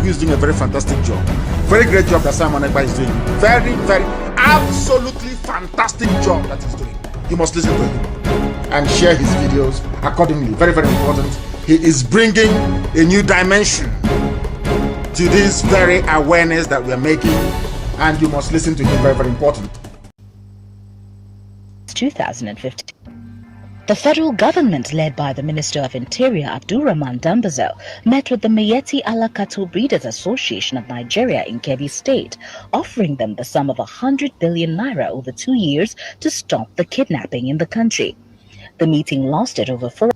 is doing a very fantastic job. Very great job that Simon Ekpa is doing. Very, very, absolutely fantastic job that he's doing. You must listen to him and share his videos accordingly. Very, very important. He is bringing a new dimension to this very awareness that we are making, and you must listen to him. Very, very important. 2015. The federal government, led by the Minister of Interior Abdulrahman Dambazo, met with the Miyetti Allah Cattle Breeders Association of Nigeria in Kebbi State, offering them the sum of 100 billion naira over 2 years to stop the kidnapping in the country. The meeting lasted over 4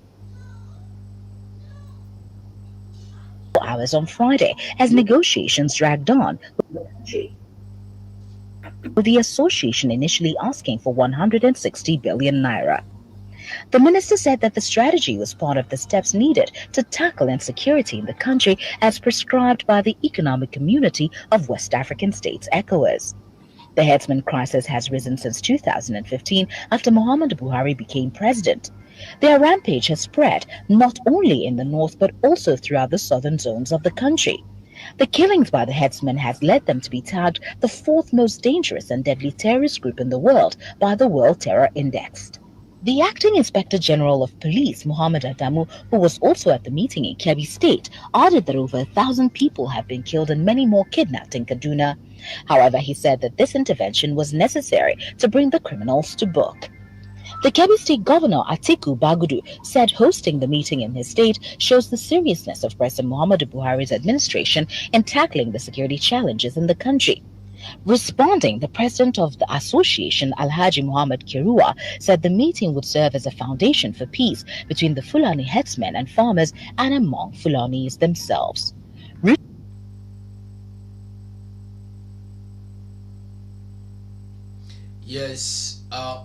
hours on Friday as negotiations dragged on, with the association initially asking for 160 billion naira. The minister said that the strategy was part of the steps needed to tackle insecurity in the country as prescribed by the Economic Community of West African States, ECOWAS. The herdsman crisis has risen since 2015 after Muhammadu Buhari became president. Their rampage has spread not only in the north but also throughout the southern zones of the country. The killings by the herdsmen has led them to be tagged the fourth most dangerous and deadly terrorist group in the world by the World Terror Index. The acting Inspector General of Police, Muhammad Adamu, who was also at the meeting in Kebbi State, added that over 1,000 people have been killed and many more kidnapped in Kaduna. However, he said that this intervention was necessary to bring the criminals to book. The Kebbi State Governor Atiku Bagudu said hosting the meeting in his state shows the seriousness of President Muhammadu Buhari's administration in tackling the security challenges in the country. Responding, the president of the association, Alhaji Muhammad Kirua, said the meeting would serve as a foundation for peace between the Fulani herdsmen and farmers and among Fulanis themselves. Yes,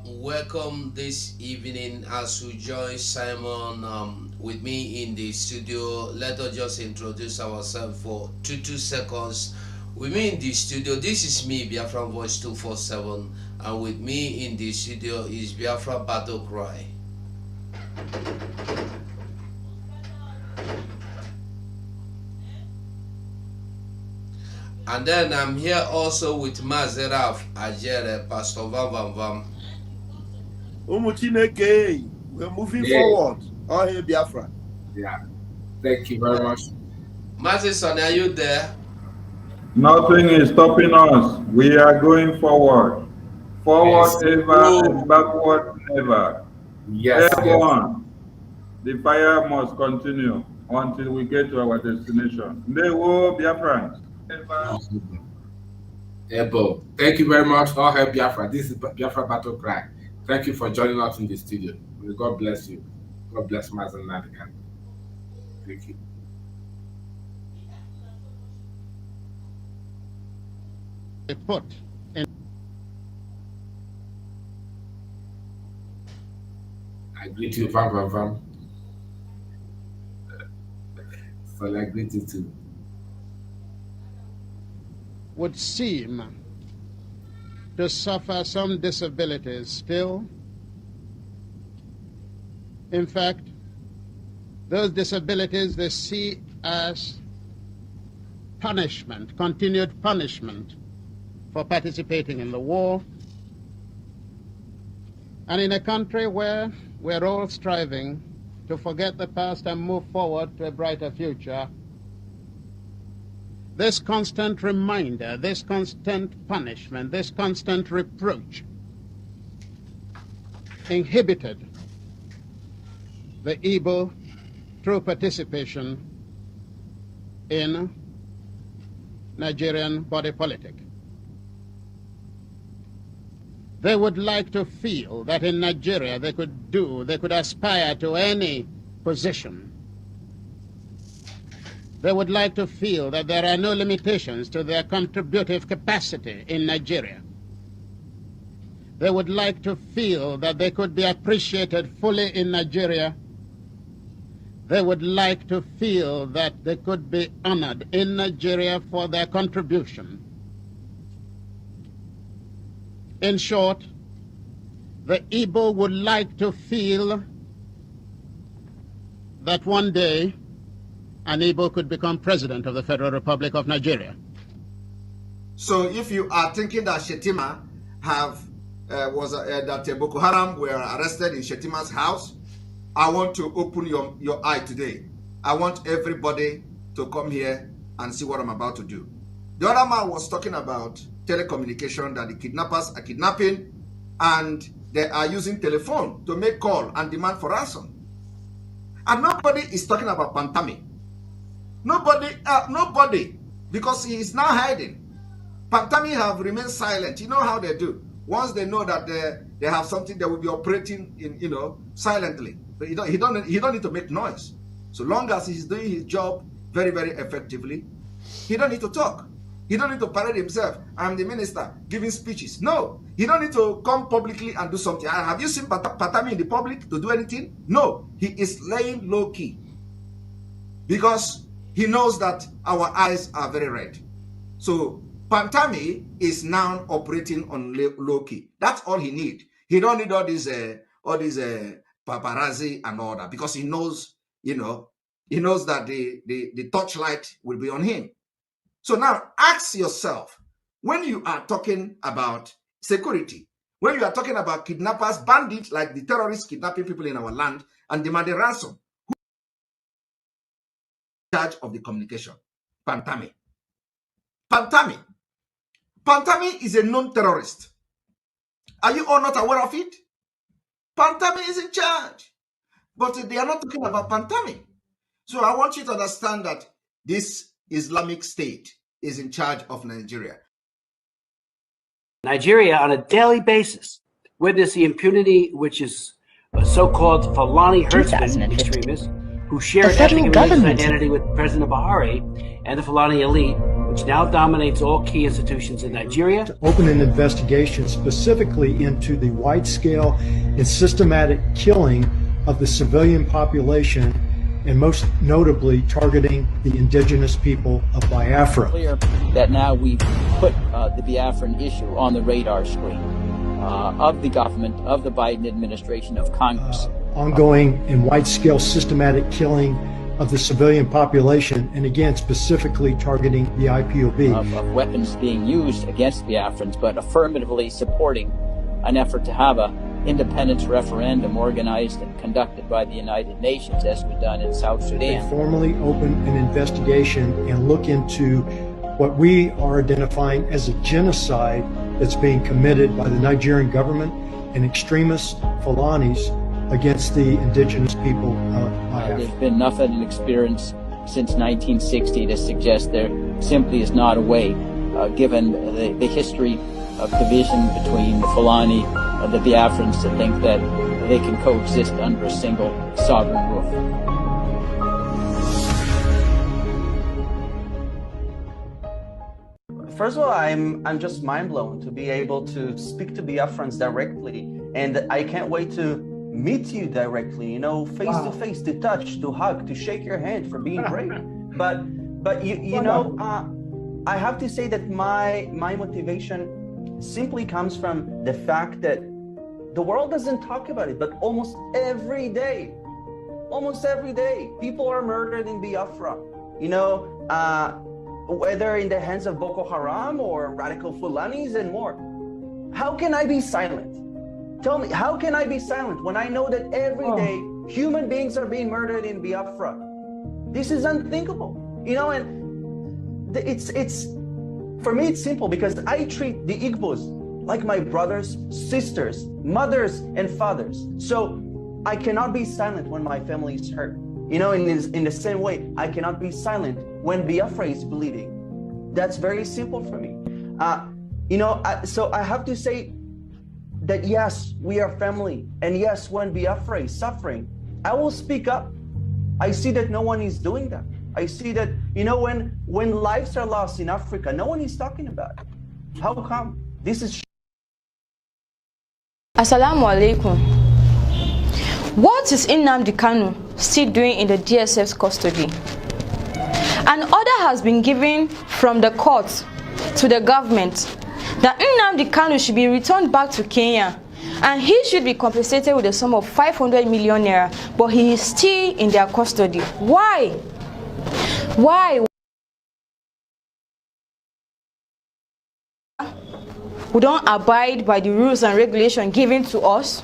welcome this evening as we join Simon with me in the studio. Let us just introduce ourselves for 2 seconds. With me in the studio, this is me, Biafra Voice 247, and with me in the studio is Biafra Battle Cry. And then I'm here also with Mazeraf Ajere, Pastor Vam Vam Vam. Umuchineke, we're moving forward. Oh, hey, Biafra. Yeah, thank you very much. Mazison, are you there? Nothing is stopping us. We are going forward. Forward ever and backward never. Yes. Everyone, the fire must continue until we get to our destination. Newo Biafrans. Ebo. Thank you very much. All hail Biafra. This is Biafra Battle Cry. Thank you for joining us in the studio. May God bless you. God bless Mazen Nadigan. Thank you. Put in. I greet you, Vam Vam Vam. So I greet you too. Would seem to suffer some disabilities still. In fact, those disabilities they see as punishment, continued punishment for participating in the war. And in a country where we're all striving to forget the past and move forward to a brighter future, this constant reminder, this constant punishment, this constant reproach inhibited the Igbo through participation in Nigerian body politic. They would like to feel that in Nigeria they could aspire to any position. They would like to feel that there are no limitations to their contributive capacity in Nigeria. They would like to feel that they could be appreciated fully in Nigeria. They would like to feel that they could be honored in Nigeria for their contribution. In short, the Igbo would like to feel that one day an Igbo could become president of the Federal Republic of Nigeria. So if you are thinking that Shetima that Boko Haram were arrested in Shetima's house, I want to open your eye today. I want everybody to come here and see what I'm about to do. The other man was talking about telecommunication, that the kidnappers are kidnapping and they are using telephone to make call and demand for ransom. And nobody is talking about Pantami. Nobody, because he is now hiding. Pantami have remained silent. You know how they do. Once they know that they have something, they will be operating in, silently. But he don't need to make noise. So long as he's doing his job very, very effectively, he don't need to talk. He don't need to parade himself. I'm the minister giving speeches. No, he don't need to come publicly and do something. Have you seen Pantami in the public to do anything? No, he is laying low key because he knows that our eyes are very red. So Pantami is now operating on low key. That's all he need. He don't need all these paparazzi and all that, because he knows, he knows that the torchlight will be on him. So now ask yourself, when you are talking about security, when you are talking about kidnappers, bandits, like the terrorists kidnapping people in our land and demanding ransom, who is in charge of the communication? Pantami. Pantami is a known terrorist. Are you all not aware of it? Pantami is in charge. But they are not talking about Pantami. So I want you to understand that this Islamic State is in charge of Nigeria. Nigeria, on a daily basis, witness the impunity which is so-called Fulani herdsmen extremists who share an ethnic and religious identity with President Buhari and the Fulani elite, which now dominates all key institutions in Nigeria. To open an investigation specifically into the wide-scale and systematic killing of the civilian population, and most notably targeting the indigenous people of Biafra. Clear that now we've put the Biafran issue on the radar screen of the government, of the Biden administration, of Congress. Ongoing and wide-scale systematic killing of the civilian population, and again specifically targeting the IPOB. Of weapons being used against Biafrans, but affirmatively supporting an effort to have a independence referendum organized and conducted by the United Nations, as we've done in South Sudan. They formally open an investigation and look into what we are identifying as a genocide that's being committed by the Nigerian government and extremist Fulanis against the indigenous people of Biafra. There's been enough of an experience since 1960 to suggest there simply is not a way, given the history of division between the Fulani and the Biafrans, to think that they can coexist under a single sovereign roof. First of all, I'm just mind blown to be able to speak to Biafrans directly, and I can't wait to meet you directly, face to face, to touch, to hug, to shake your hand for being brave. But I have to say that my motivation simply comes from the fact that the world doesn't talk about it, but almost every day, people are murdered in Biafra. Whether in the hands of Boko Haram or radical Fulanis and more. How can I be silent? Tell me, how can I be silent when I know that every day human beings are being murdered in Biafra? This is unthinkable, and it's for me, it's simple, because I treat the Igbos like my brothers, sisters, mothers, and fathers. So I cannot be silent when my family is hurt. In the same way, I cannot be silent when Biafra is bleeding. That's very simple for me. So I have to say that yes, we are family. And yes, when Biafra is suffering, I will speak up. I see that no one is doing that. I see that, when lives are lost in Africa, no one is talking about it. How come? This is... Assalamu alaikum. What is Nnamdi Kanu still doing in the DSF's custody? An order has been given from the court to the government that Nnamdi Kanu should be returned back to Kenya, and he should be compensated with a sum of 500 million naira, but he is still in their custody. Why? Why we don't abide by the rules and regulations given to us?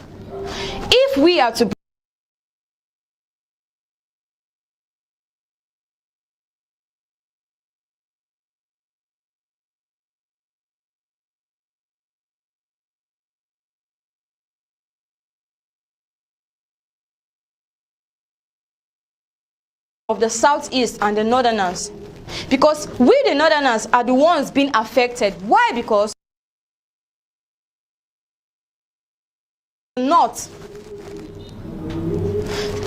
If we are to of the southeast and the northerners, because we the northerners are the ones being affected. Why? Because not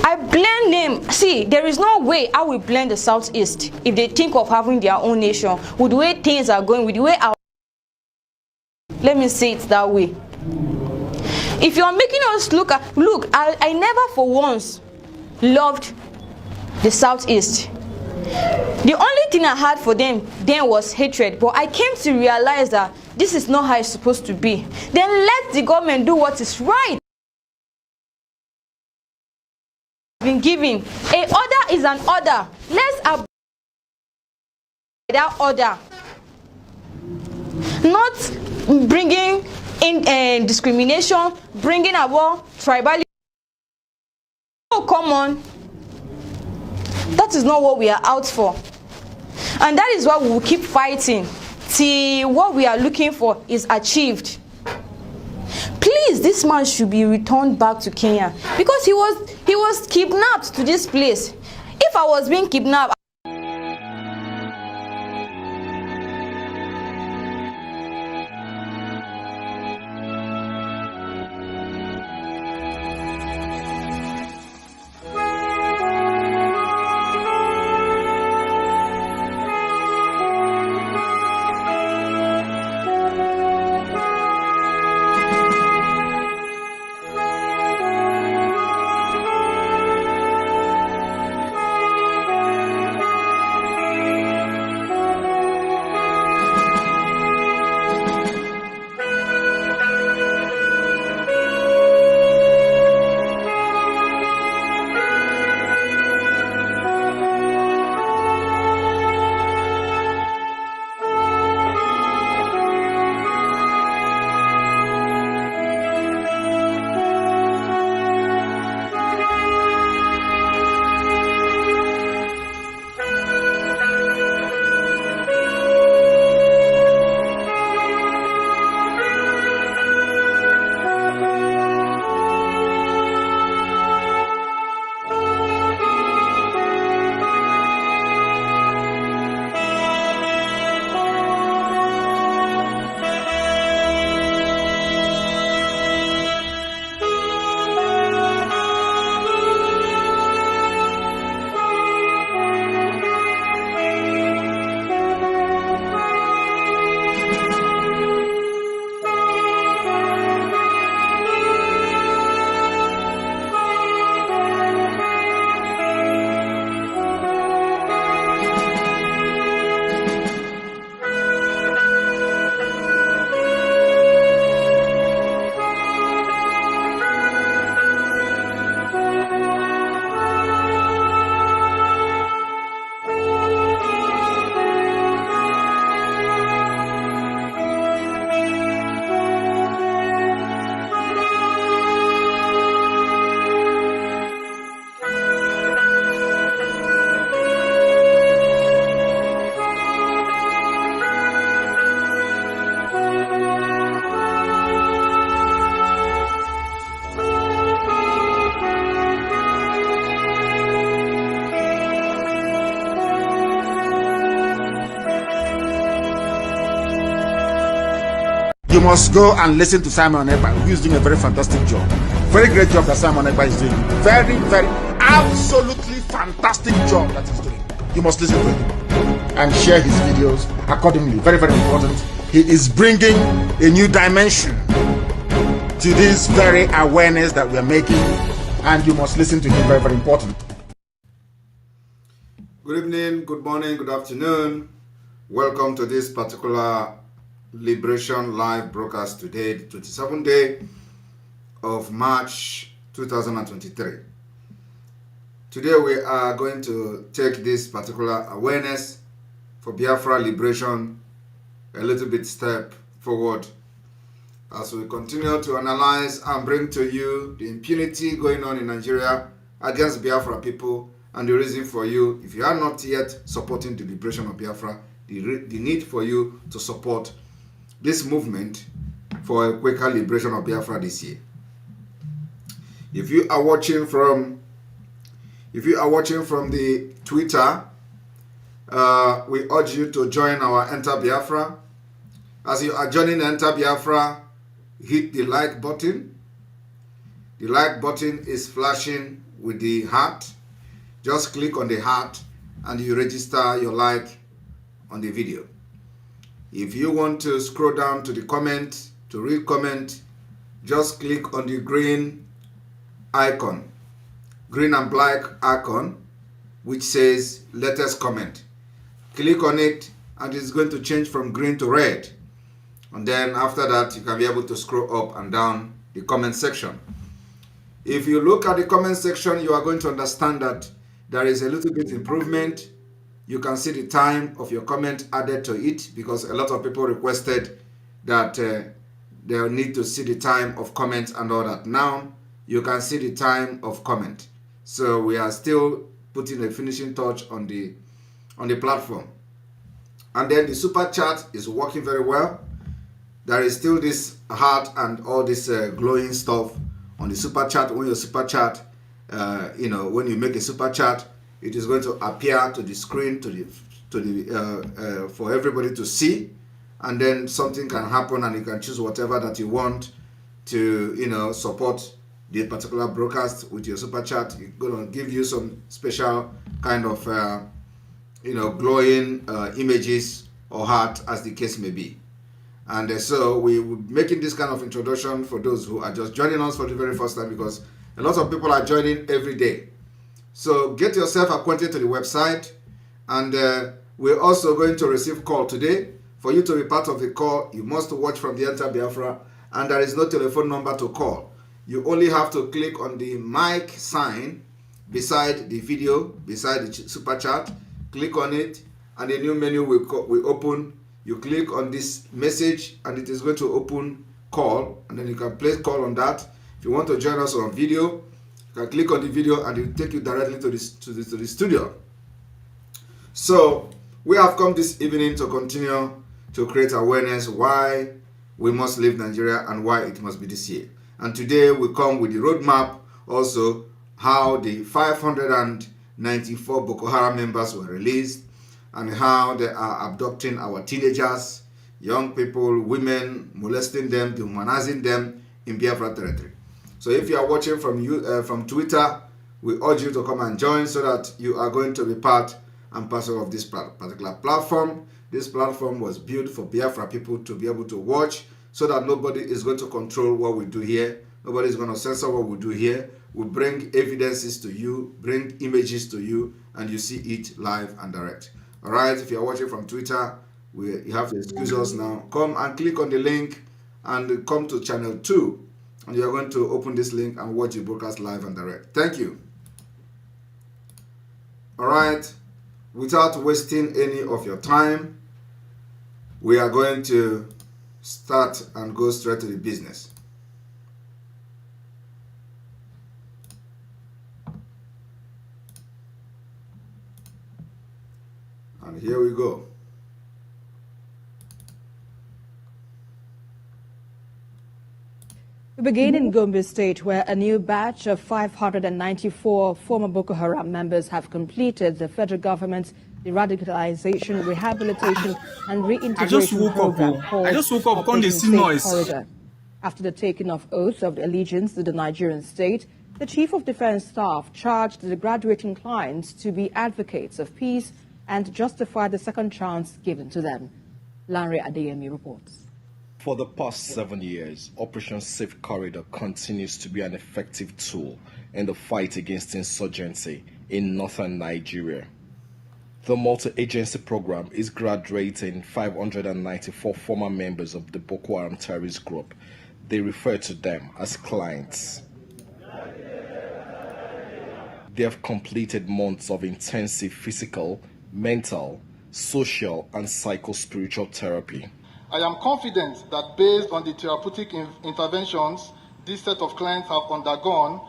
I blame them. See, there is no way I will blame the southeast if they think of having their own nation with the way things are going, with the way our, let me say it that way. If you are making us look, I never for once loved the southeast. The only thing I had for them then was hatred, but I came to realize that this is not how it's supposed to be. Then let the government do what is right. Been given a order is an order. Let's abide by that order, not bringing in discrimination, bringing about tribalism. Oh, come on. That is not what we are out for, and that is why we will keep fighting till what we are looking for is achieved. Please, this man should be returned back to Kenya, because he was kidnapped to this place. If I was being kidnapped, you must go and listen to Simon Ekpa, who is doing a very fantastic job. Very great job that Simon Ekpa is doing. Very, very, absolutely fantastic job that he's doing. You must listen to him and share his videos accordingly. Very, very important. He is bringing a new dimension to this very awareness that we are making, and you must listen to him. Very, very important. Good evening, good morning, good afternoon. Welcome to this particular Liberation Live broadcast today, the 27th day of March 2023. Today we are going to take this particular awareness for Biafra liberation a little bit step forward as we continue to analyze and bring to you the impunity going on in Nigeria against Biafra people, and the reason for you, if you are not yet supporting the liberation of Biafra, the need for you to support this movement for a quicker liberation of Biafra this year. If you are watching from the Twitter, we urge you to join our Enter Biafra. As you are joining Enter Biafra, hit the like button. The like button is flashing with the heart. Just click on the heart and you register your like on the video. If you want to scroll down to the comment, to read comment, just click on the green icon, green and black icon, which says latest comment. Click on it and it's going to change from green to red. And then after that, you can be able to scroll up and down the comment section. If you look at the comment section, you are going to understand that there is a little bit improvement. You can see the time of your comment added to it, because a lot of people requested that they'll need to see the time of comment and all that. Now you can see the time of comment. So we are still putting a finishing touch on the platform. And then the super chat is working very well. There is still this heart and all this glowing stuff on the super chat. When your super chat, when you make a super chat, it is going to appear to the screen for everybody to see, and then something can happen and you can choose whatever that you want to support the particular broadcast with your super chat. It's going to give you some special kind of glowing images or heart, as the case may be. And so we're making this kind of introduction for those who are just joining us for the very first time, because a lot of people are joining every day. So get yourself acquainted to the website, and we're also going to receive call today. For you to be part of the call, you must watch from the Enter Biafra, and there is no telephone number to call. You only have to click on the mic sign beside the video, beside the super chat. Click on it, and a new menu will open. You click on this message, and it is going to open call, and then you can place call on that. If you want to join us on video, you can click on the video and it will take you directly to the studio. So we have come this evening to continue to create awareness why we must leave Nigeria and why it must be this year. And today we come with the roadmap, also how the 594 Boko Haram members were released, and how they are abducting our teenagers, young people, women, molesting them, dehumanizing them in Biafra territory. So if you are watching from Twitter, we urge you to come and join, so that you are going to be part and parcel of this particular platform. This platform was built for Biafra people to be able to watch, so that nobody is going to control what we do here. Nobody is going to censor what we do here. We bring evidences to you, bring images to you, and you see it live and direct. All right, if you are watching from Twitter, you have to excuse us now. Come and click on the link and come to channel 2. And you are going to open this link and watch the broadcast live and direct. Thank you. All right, without wasting any of your time, we are going to start and go straight to the business. And here we go. We begin in Gombe State, where a new batch of 594 former Boko Haram members have completed the federal government's deradicalization, rehabilitation, and reintegration program called Operation Safe Corridor. After the taking of oaths of allegiance to the Nigerian state, the Chief of Defense Staff charged the graduating clients to be advocates of peace and justify the second chance given to them. Lanre Adeyemi reports. For the past 7 years, Operation Safe Corridor continues to be an effective tool in the fight against insurgency in northern Nigeria. The multi-agency program is graduating 594 former members of the Boko Haram terrorist group. They refer to them as clients. They have completed months of intensive physical, mental, social, and psycho-spiritual therapy. I am confident that based on the therapeutic interventions this set of clients have undergone,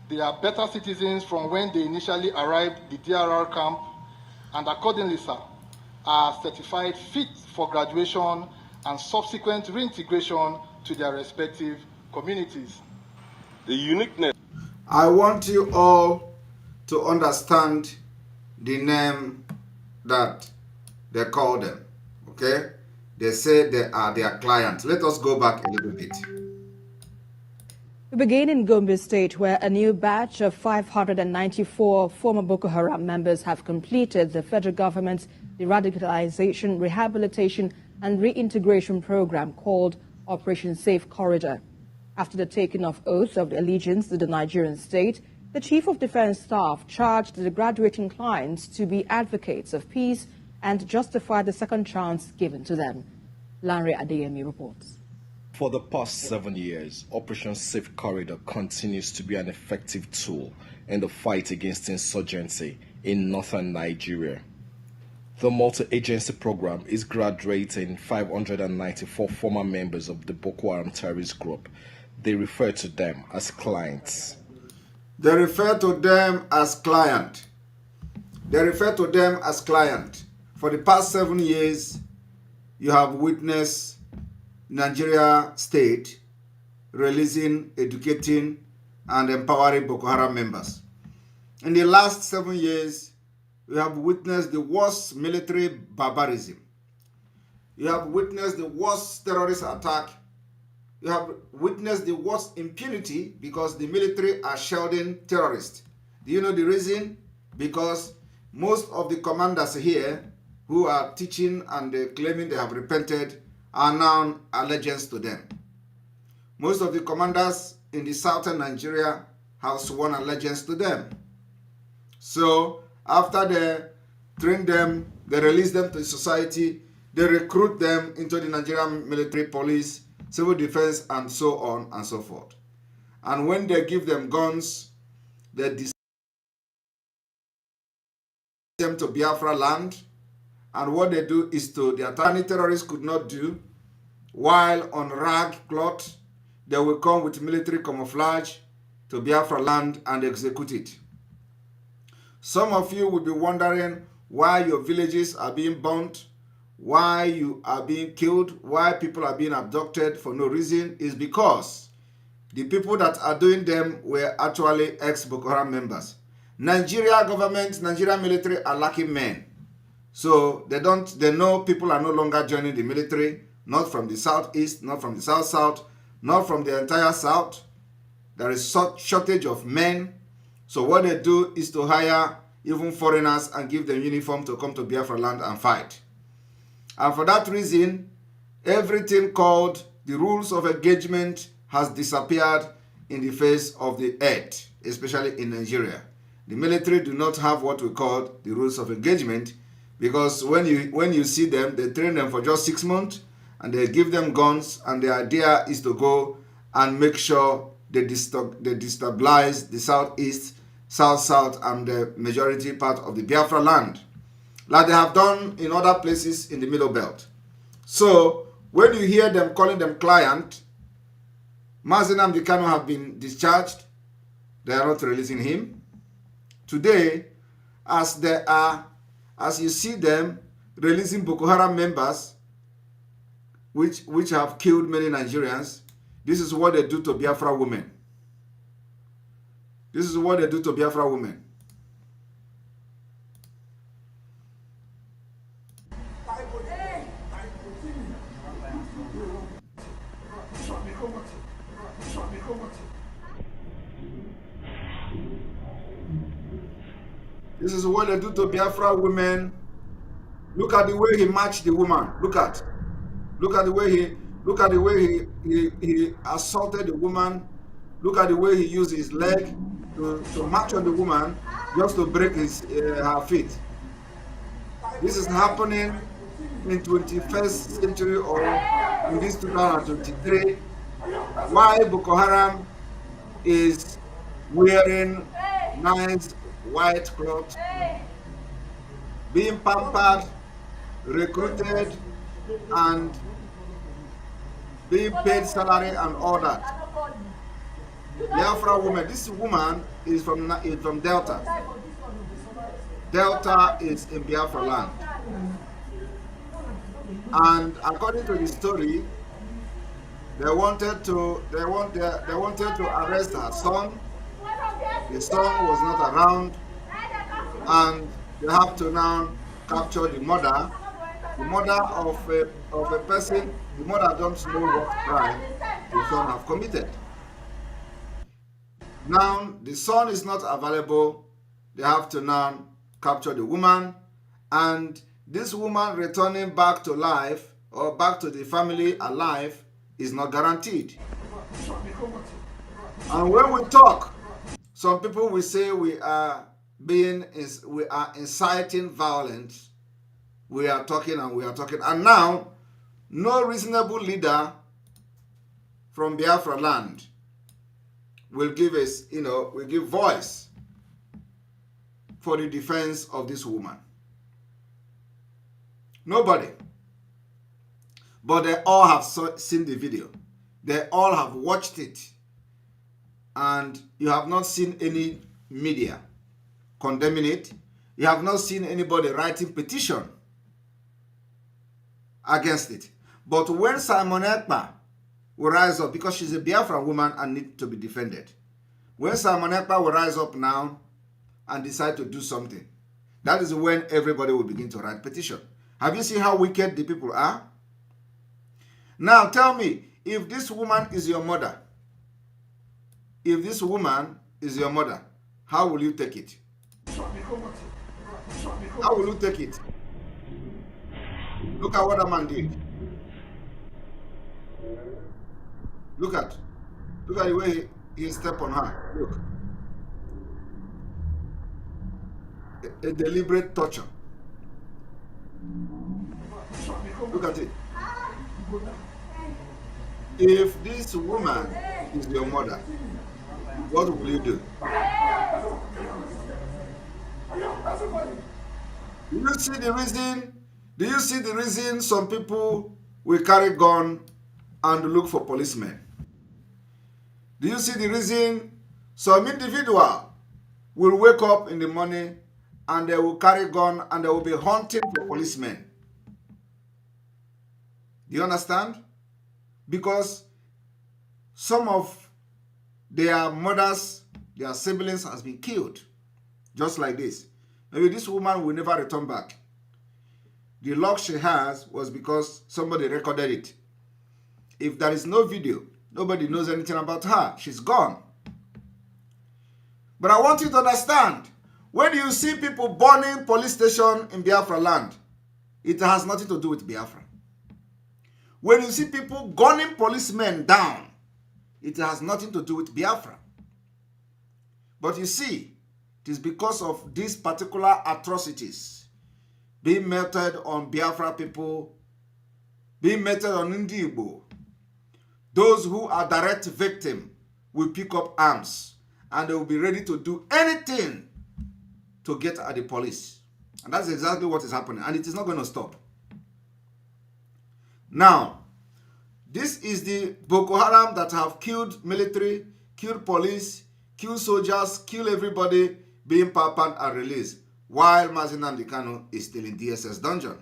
they are better citizens from when they initially arrived at the DRR camp, and accordingly, sir, are certified fit for graduation and subsequent reintegration to their respective communities. The uniqueness. I want you all to understand the name that they call them, okay? They say they are their clients. Let us go back a little bit. We begin in Gombe State, where a new batch of 594 former Boko Haram members have completed the federal government's deradicalization, rehabilitation, and reintegration program called Operation Safe Corridor. After the taking of oaths of allegiance to the Nigerian state, the Chief of Defense Staff charged the graduating clients to be advocates of peace and justify the second chance given to them. Lanre Adeyemi reports. For the past 7 years, Operation Safe Corridor continues to be an effective tool in the fight against insurgency in northern Nigeria. The multi-agency program is graduating 594 former members of the Boko Haram terrorist group. They refer to them as clients. They refer to them as client. They refer to them as client. For the past 7 years, you have witnessed Nigeria state releasing, educating, and empowering Boko Haram members. In the last 7 years, we have witnessed the worst military barbarism. You have witnessed the worst terrorist attack. You have witnessed the worst impunity because the military are shielding terrorists. Do you know the reason? Because most of the commanders here who are teaching and claiming they have repented are now allegiance to them. Most of the commanders in the southern Nigeria have sworn allegiance to them. So after they train them, they release them to society, they recruit them into the Nigerian military police, civil defense, and so on and so forth. And when they give them guns, they decide them to Biafra land. And what they do is to the attack terrorists could not do, while on rag cloth, they will come with military camouflage to Biafra land and execute it. Some of you will be wondering why your villages are being burnt, why you are being killed, why people are being abducted for no reason. Is because the people that are doing them were actually ex-Boko Haram members. Nigeria government, Nigeria military are lacking men. So they know people are no longer joining the military, not from the southeast, not from the south-south, not from the entire south. There is such shortage of men. So what they do is to hire even foreigners and give them uniform to come to Biafra land and fight. And for that reason, everything called the rules of engagement has disappeared in the face of the earth, especially in Nigeria. The military do not have what we call the rules of engagement, because when you see them, they train them for just 6 months and they give them guns, and the idea is to go and make sure they destabilize the southeast, south-south, and the majority part of the Biafra land, like they have done in other places in the Middle Belt. So when you hear them calling them client, Mazi Nnamdi Kanu have been discharged. They are not releasing him. Today, as you see them releasing Boko Haram members, which have killed many Nigerians, this is what they do to Biafra women. This is what they do to Biafra women. This is what they do to Biafra women. Look at the way he matched the woman. Look at the way he assaulted the woman. Look at the way he used his leg to match on the woman just to break her feet. This is happening in 21st century or in this 2023. Why Boko Haram is wearing nice white cloth, being pampered, recruited, and being paid salary and all that. Biafra woman, this woman is from Delta. Delta is in Biafra land. And according to the story, they wanted to arrest her son. The son was not around, and they have to now capture the mother. The mother of a person. The mother don't know what crime the son have committed. Now the son is not available. They have to now capture the woman, and this woman returning back to life or back to the family alive is not guaranteed. And when we talk, some people will say we are inciting violence. We are talking, and now no reasonable leader from Biafra land will give voice for the defense of this woman. Nobody. But they all have seen the video. They all have watched it. And you have not seen any media condemning it. You have not seen anybody writing petition against it. But when Simon Ekpa will rise up, because she's a Biafra woman and needs to be defended, when Simon Ekpa will rise up now and decide to do something, that is when everybody will begin to write petition. Have you seen how wicked the people are? Now tell me, if this woman is your mother, how will you take it? How will you take it? Look at what that man did. Look at the way he stepped on her. Look. A deliberate torture. Look at it. If this woman is your mother, what will you do? Do you see the reason? Do you see the reason some people will carry gun and look for policemen? Do you see the reason some individual will wake up in the morning and they will carry gun and they will be hunting for policemen? Do you understand? Because some of their mothers, their siblings has been killed. Just like this. Maybe this woman will never return back. The luck she has was because somebody recorded it. If there is no video, nobody knows anything about her. She's gone. But I want you to understand, when you see people burning police station in Biafra land, it has nothing to do with Biafra. When you see people gunning policemen down, it has nothing to do with Biafra. But you see, it is because of these particular atrocities being meted on Biafra people, being meted on Ndi Igbo. Those who are direct victim will pick up arms and they will be ready to do anything to get at the police. And that's exactly what is happening. And it is not going to stop. Now, this is the Boko Haram that have killed military, killed police, killed soldiers, killed everybody, being pardoned and released, while Mazi Nnamdi Kanu is still in DSS dungeon.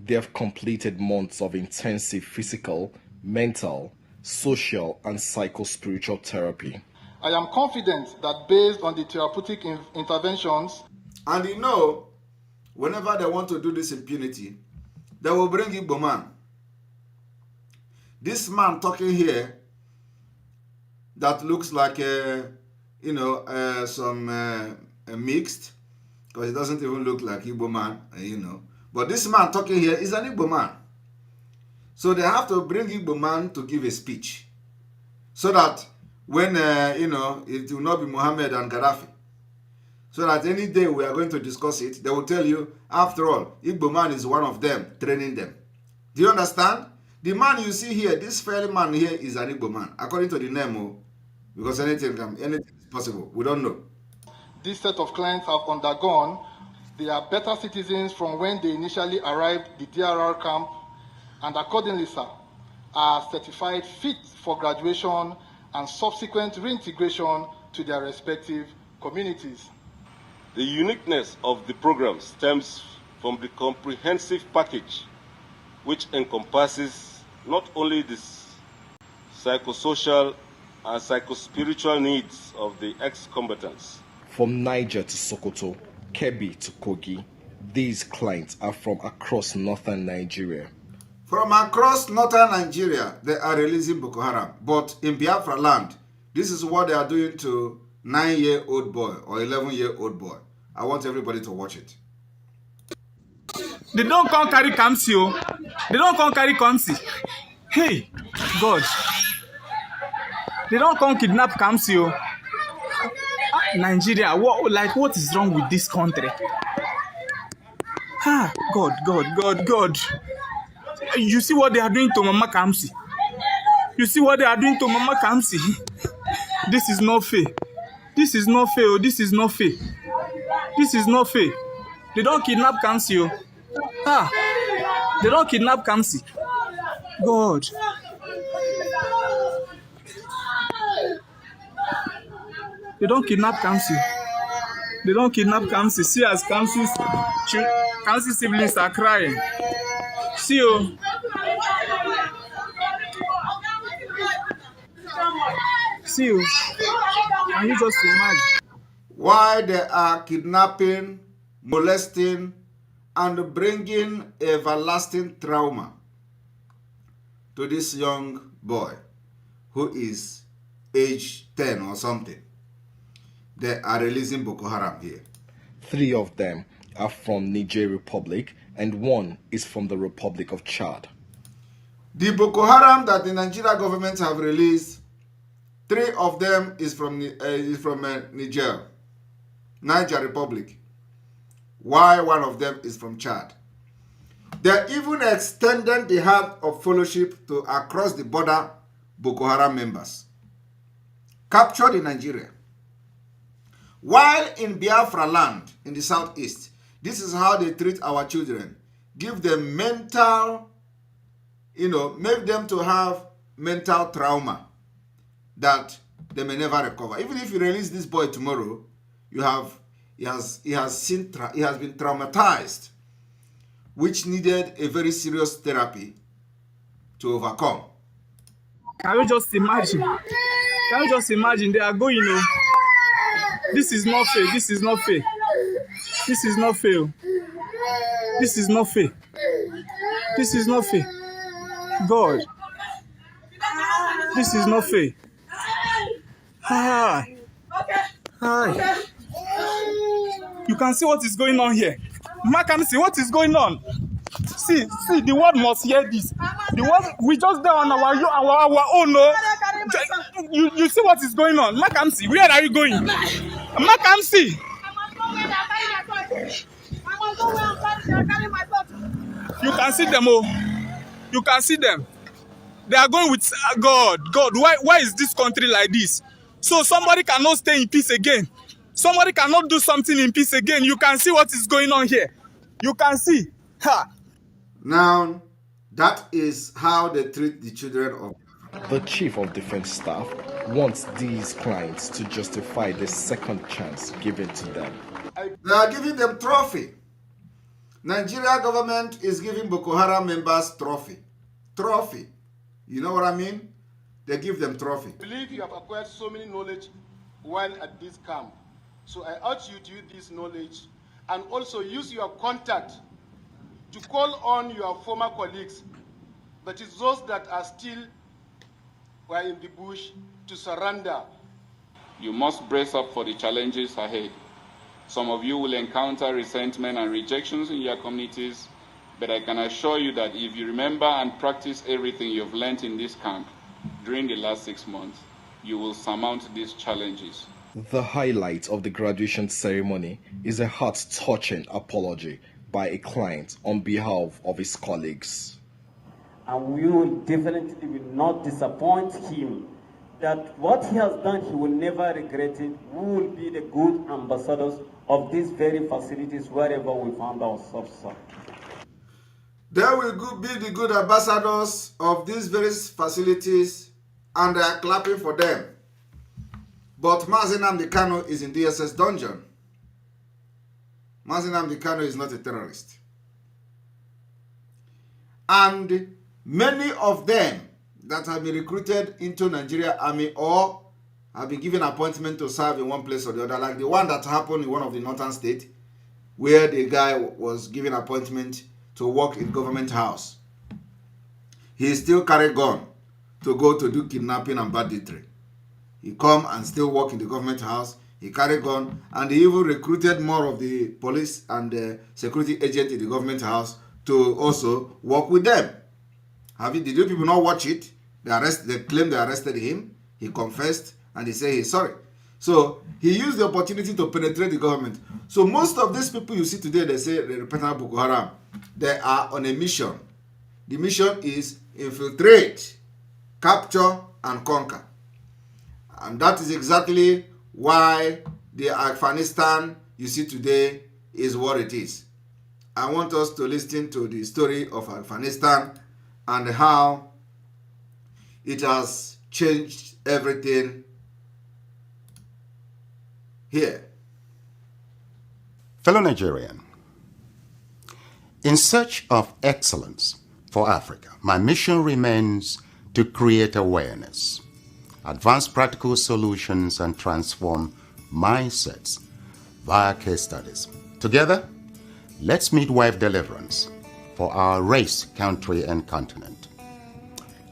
They have completed months of intensive physical, mental, social, and psycho-spiritual therapy. I am confident that based on the therapeutic interventions... And you know, whenever they want to do this impunity, they will bring Igbo man. This man talking here that looks like some mixed, because it doesn't even look like Igbo man, But this man talking here is an Igbo man. So they have to bring Igbo man to give a speech. So that when, it will not be Muhammad and Gaddafi. So that any day we are going to discuss it, they will tell you, after all, Igbo man is one of them, training them. Do you understand? The man you see here, this fair man here is an Igbo man, according to the name, because anything is possible. We don't know. This set of clients have undergone. They are better citizens from when they initially arrived at the DRR camp, and accordingly, sir, are certified fit for graduation and subsequent reintegration to their respective communities. The uniqueness of the program stems from the comprehensive package, which encompasses not only the psychosocial and psychospiritual needs of the ex-combatants. From Niger to Sokoto, Kebbi to Kogi, these clients are from across northern Nigeria. From across northern Nigeria, they are releasing Boko Haram. But in Biafra land, this is what they are doing to 9-year-old boy or 11-year-old boy. I want everybody to watch it. They don't come carry Kamsi. They don't come carry Kamsi. Hey, God. They don't come kidnap Kamsi. Nigeria, what is wrong with this country? God. You see what they are doing to Mama Kamsi? You see what they are doing to Mama Kamsi? This is not fair. This is not fair. This is not fair. This is not fair. They don't kidnap Kamsi. They don't kidnap Kamsi. God. They don't kidnap Kamsi. They don't kidnap Kamsi. See as Kamsi siblings are crying. See you. See you. Can you just imagine? Why they are kidnapping, molesting, and bringing everlasting trauma to this young boy who is age 10 or something. They are releasing Boko Haram here. 3 of them are from Niger Republic and 1 is from the Republic of Chad. The Boko Haram that the Nigeria government have released, 3 of them is from Niger Republic. Why 1 of them is from Chad? They even extended the heart of fellowship to across the border Boko Haram members captured in Nigeria. While in Biafra land, in the southeast, this is how they treat our children. Give them mental, make them to have mental trauma that they may never recover. Even if you release this boy tomorrow, he has been traumatized, which needed a very serious therapy to overcome. Can you just imagine? Can you just imagine? They are going, This is not fair. This is not fair. This is not fair. This is not fair. This is not fair. God. This is not fair. Hi. Hi. You can see what is going on here. Makamsi, what is going on? See, the world must hear this. The world, we just there on our own. You see what is going on? Makamsi, where are you going? Makamsi. You can see them, You can see them. They are going with God. Why is this country like this? So somebody cannot stay in peace again. Somebody cannot do something in peace again. You can see what is going on here. You can see. Now, that is how they treat the children of. The Chief of Defense Staff wants these clients to justify the second chance given to them. They are giving them trophy. Nigeria government is giving Boko Haram members trophy. Trophy. You know what I mean? They give them trophy. I believe you have acquired so many knowledge while at this camp. So I urge you to use this knowledge and also use your contact to call on your former colleagues, that is those that are still in the bush, to surrender. You must brace up for the challenges ahead. Some of you will encounter resentment and rejections in your communities, but I can assure you that if you remember and practice everything you've learned in this camp during the last 6 months, you will surmount these challenges. The highlight of the graduation ceremony is a heart-touching apology by a client on behalf of his colleagues. And we will definitely will not disappoint him that what he has done, he will never regret it. We will be the good ambassadors of these very facilities wherever we found ourselves, sir. They will be the good ambassadors of these various facilities, and they are clapping for them. But Mazi Nnamdi Kanu is in DSS dungeon. Mazi Nnamdi Kanu is not a terrorist. And many of them that have been recruited into Nigeria Army or have been given appointment to serve in one place or the other, like the one that happened in one of the northern states, where the guy was given appointment to work in government house. He still carry gun to go to do kidnapping and banditry. He come and still work in the government house. He carry gun, and he even recruited more of the police and the security agent in the government house to also work with them. Did you people not watch it? They claim they arrested him. He confessed and he said he's sorry. So he used the opportunity to penetrate the government. So most of these people you see today, they say they represent Boko Haram. They are on a mission. The mission is infiltrate, capture, and conquer. And that is exactly why the Afghanistan you see today is what it is. I want us to listen to the story of Afghanistan and how it has changed everything here. Fellow Nigerian, in search of excellence for Africa, my mission remains to create awareness, advance practical solutions, and transform mindsets via case studies. Together, let's midwife deliverance for our race, country, and continent.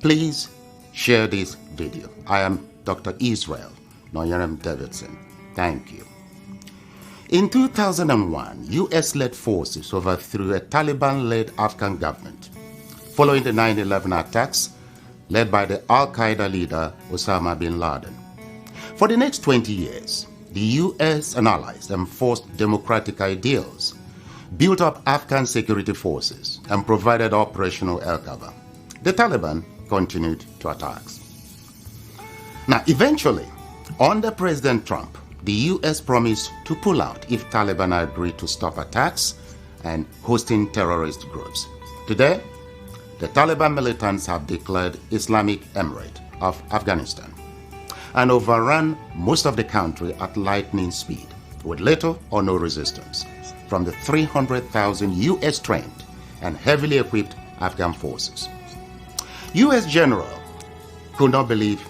Please share this video. I am Dr. Israel Noyerem Davidson. Thank you. In 2001, US-led forces overthrew a Taliban-led Afghan government following the 9/11 attacks led by the Al-Qaeda leader Osama bin Laden. For the next 20 years, the US and allies enforced democratic ideals, built up Afghan security forces, and provided operational air cover. The Taliban continued to attack. Now, eventually, under President Trump, the US promised to pull out if Taliban agreed to stop attacks and hosting terrorist groups. Today, the Taliban militants have declared Islamic Emirate of Afghanistan and overrun most of the country at lightning speed with little or no resistance from the 300,000 US trained and heavily equipped Afghan forces. US general could not believe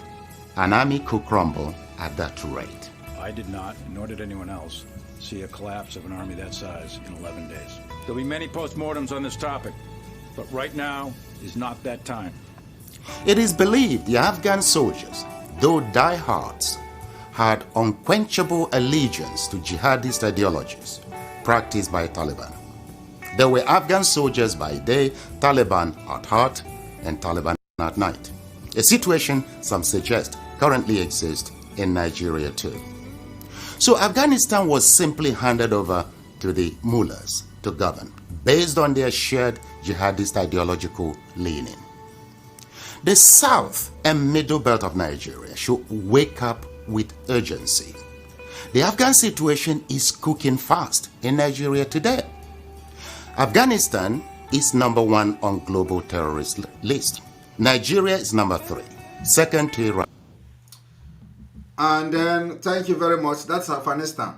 an army could crumble at that rate. I did not, nor did anyone else, see a collapse of an army that size in 11 days. There'll be many postmortems on this topic, but right now is not that time. It is believed the Afghan soldiers, though diehards, had unquenchable allegiance to jihadist ideologies practiced by Taliban. They were Afghan soldiers by day, Taliban at heart, and Taliban at night. A situation some suggest currently exists in Nigeria too. So Afghanistan was simply handed over to the mullahs to govern, based on their shared jihadist ideological leaning. The south and middle belt of Nigeria should wake up with urgency. The Afghan situation is cooking fast in Nigeria today. Afghanistan is number 1 on global terrorist list. Nigeria is number 3, second to Iraq. And then, thank you very much. That's Afghanistan.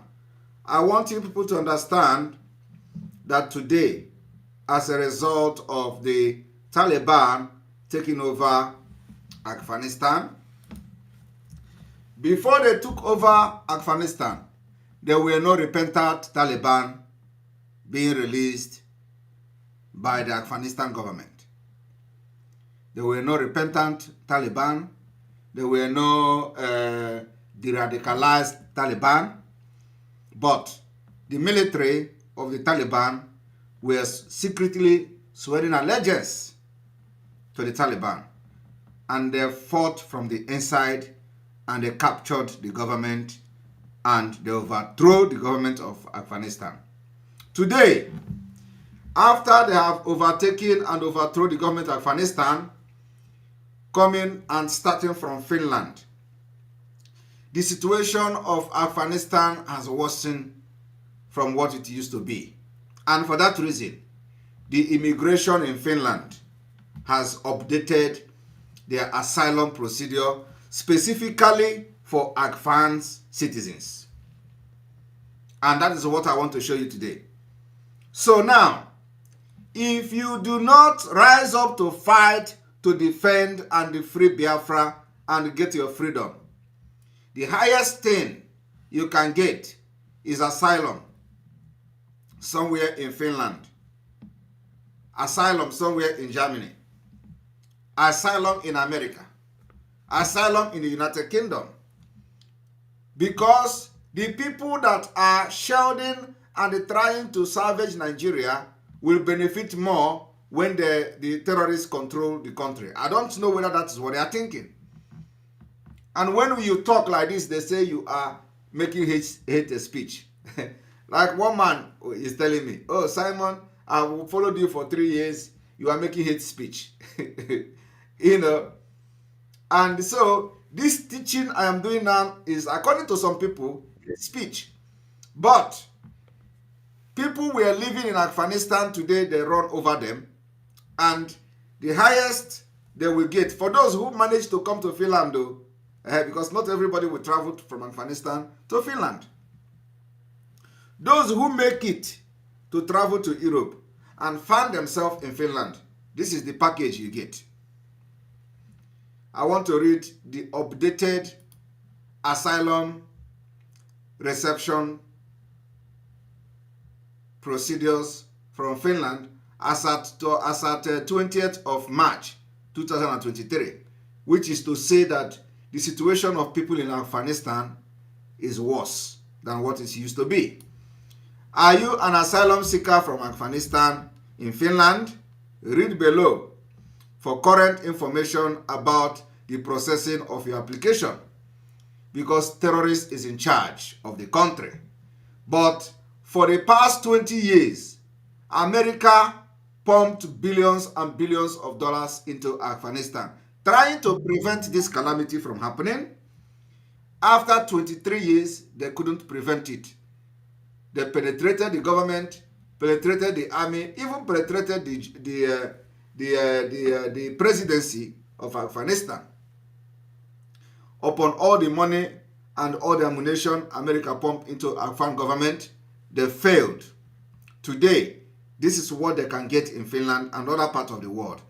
I want you people to understand that today, as a result of the Taliban taking over Afghanistan, before they took over Afghanistan, there were no repentant Taliban being released by the Afghanistan government. There were no repentant Taliban. There were no de-radicalized Taliban. But the military of the Taliban were secretly swearing allegiance to the Taliban. And they fought from the inside, and they captured the government, and they overthrew the government of Afghanistan. Today, after they have overtaken and overthrown the government of Afghanistan, coming and starting from Finland, the situation of Afghanistan has worsened from what it used to be. And for that reason, the immigration in Finland has updated their asylum procedure specifically for Afghan citizens. And that is what I want to show you today. So now, if you do not rise up to fight to defend and free Biafra and get your freedom, the highest thing you can get is asylum somewhere in Finland, asylum somewhere in Germany, asylum in America, asylum in the United Kingdom. Because the people that are shouting and trying to salvage Nigeria will benefit more when the terrorists control the country. I don't know whether that is what they are thinking. And when you talk like this, they say you are making hate speech. Like one man is telling me, oh, Simon, I followed you for 3 years. You are making hate speech. You know. And so this teaching I am doing now is, according to some people, speech. But people were living in Afghanistan today, they run over them. And the highest they will get, for those who manage to come to Finland, though, because not everybody will travel from Afghanistan to Finland. Those who make it to travel to Europe and find themselves in Finland, this is the package you get. I want to read the updated asylum reception procedures from Finland as at 20th of March 2023, which is to say that the situation of people in Afghanistan is worse than what it used to be. Are you an asylum seeker from Afghanistan in Finland? Read below for current information about the processing of your application, because terrorists is in charge of the country. But for the past 20 years, America pumped billions and billions of dollars into Afghanistan, trying to prevent this calamity from happening. After 23 years, they couldn't prevent it. They penetrated the government, penetrated the army, even penetrated the presidency of Afghanistan. Upon all the money and all the ammunition America pumped into Afghan government, they failed. Today, this is what they can get in Finland and other parts of the world.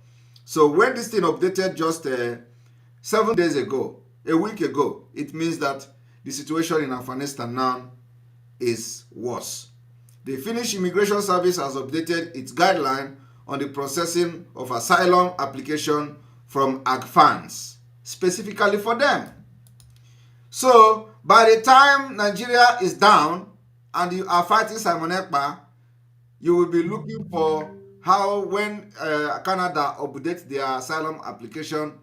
So when this thing updated just 7 days ago, a week ago, it means that the situation in Afghanistan now is worse. The Finnish Immigration Service has updated its guideline on the processing of asylum application from Afghans, specifically for them. So by the time Nigeria is down and you are fighting Simon Ekpa, you will be looking for how, when Canada updates their asylum application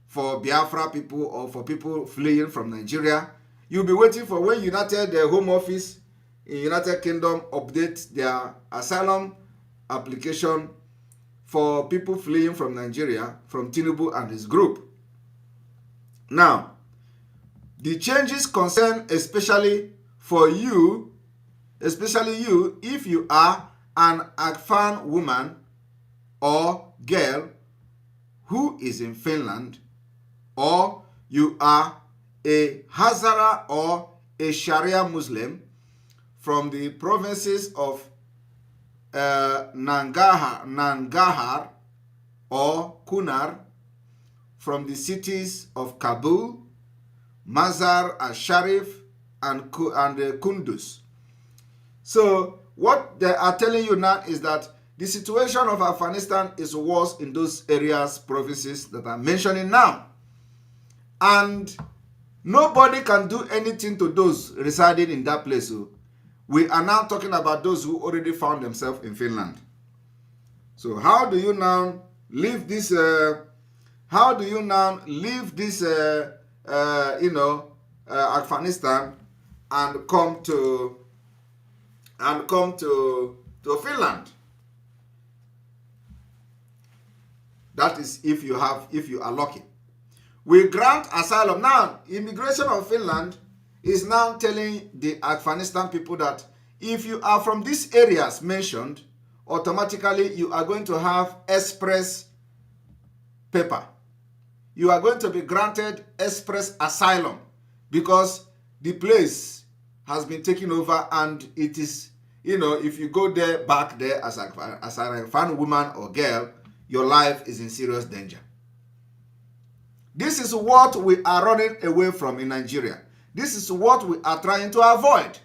for Biafra people or for people fleeing from Nigeria, you'll be waiting for when United Home Office in United Kingdom updates their asylum application for people fleeing from Nigeria, from Tinubu and his group. Now, the changes concern especially you if you are an Afghan woman or girl who is in Finland, or you are a Hazara or a Sharia Muslim from the provinces of Nangarhar or Kunar, from the cities of Kabul, Mazar al-Sharif, and Kunduz. So what they are telling you now is that the situation of Afghanistan is worse in those areas, provinces that I'm mentioning now. And nobody can do anything to those residing in that place. So we are now talking about those who already found themselves in Finland. So how do you now leave this? Afghanistan and come to Finland? That is if you are lucky. We grant asylum. Now, immigration of Finland is now telling the Afghanistan people that if you are from these areas mentioned, automatically you are going to have express paper. You are going to be granted express asylum because the place has been taken over, and it is, you know, if you go there, back there as a Afghan woman or girl, your life is in serious danger. This is what we are running away from in Nigeria. This is what we are trying to avoid.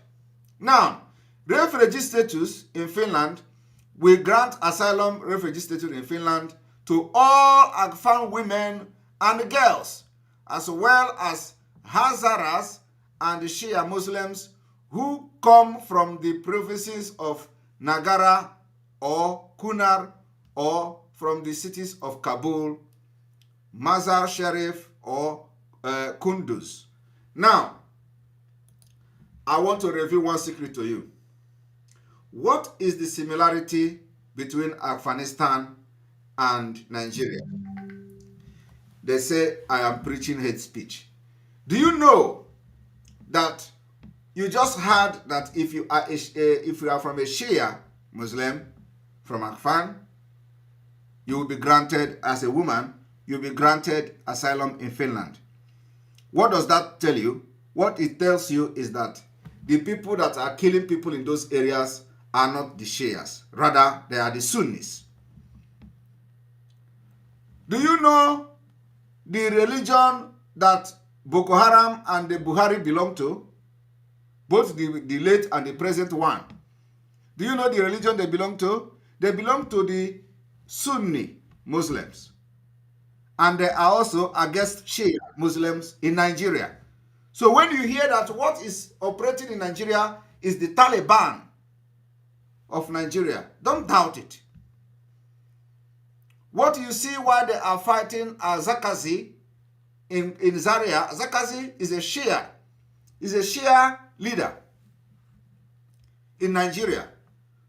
Now, refugee status in Finland, we grant asylum refugee status in Finland to all Afghan women and girls, as well as Hazaras and Shia Muslims who come from the provinces of Nagara or Kunar, or from the cities of Kabul, Mazar Sharif, or Kunduz. Now, I want to reveal one secret to you. What is the similarity between Afghanistan and Nigeria? They say I am preaching hate speech. Do you know that you just heard that if you are from a Shia Muslim from Afghan, you will be granted, as a woman, you'll be granted asylum in Finland. What does that tell you? What it tells you is that the people that are killing people in those areas are not the Shias. Rather, they are the Sunnis. Do you know the religion that Boko Haram and the Buhari belong to? Both the late and the present one. Do you know the religion they belong to? They belong to the Sunni Muslims. And they are also against Shia Muslims in Nigeria. So when you hear that what is operating in Nigeria is the Taliban of Nigeria, don't doubt it. What you see why they are fighting Zakazi in Zaria, Zakazi is a Shia. Is a Shia leader in Nigeria.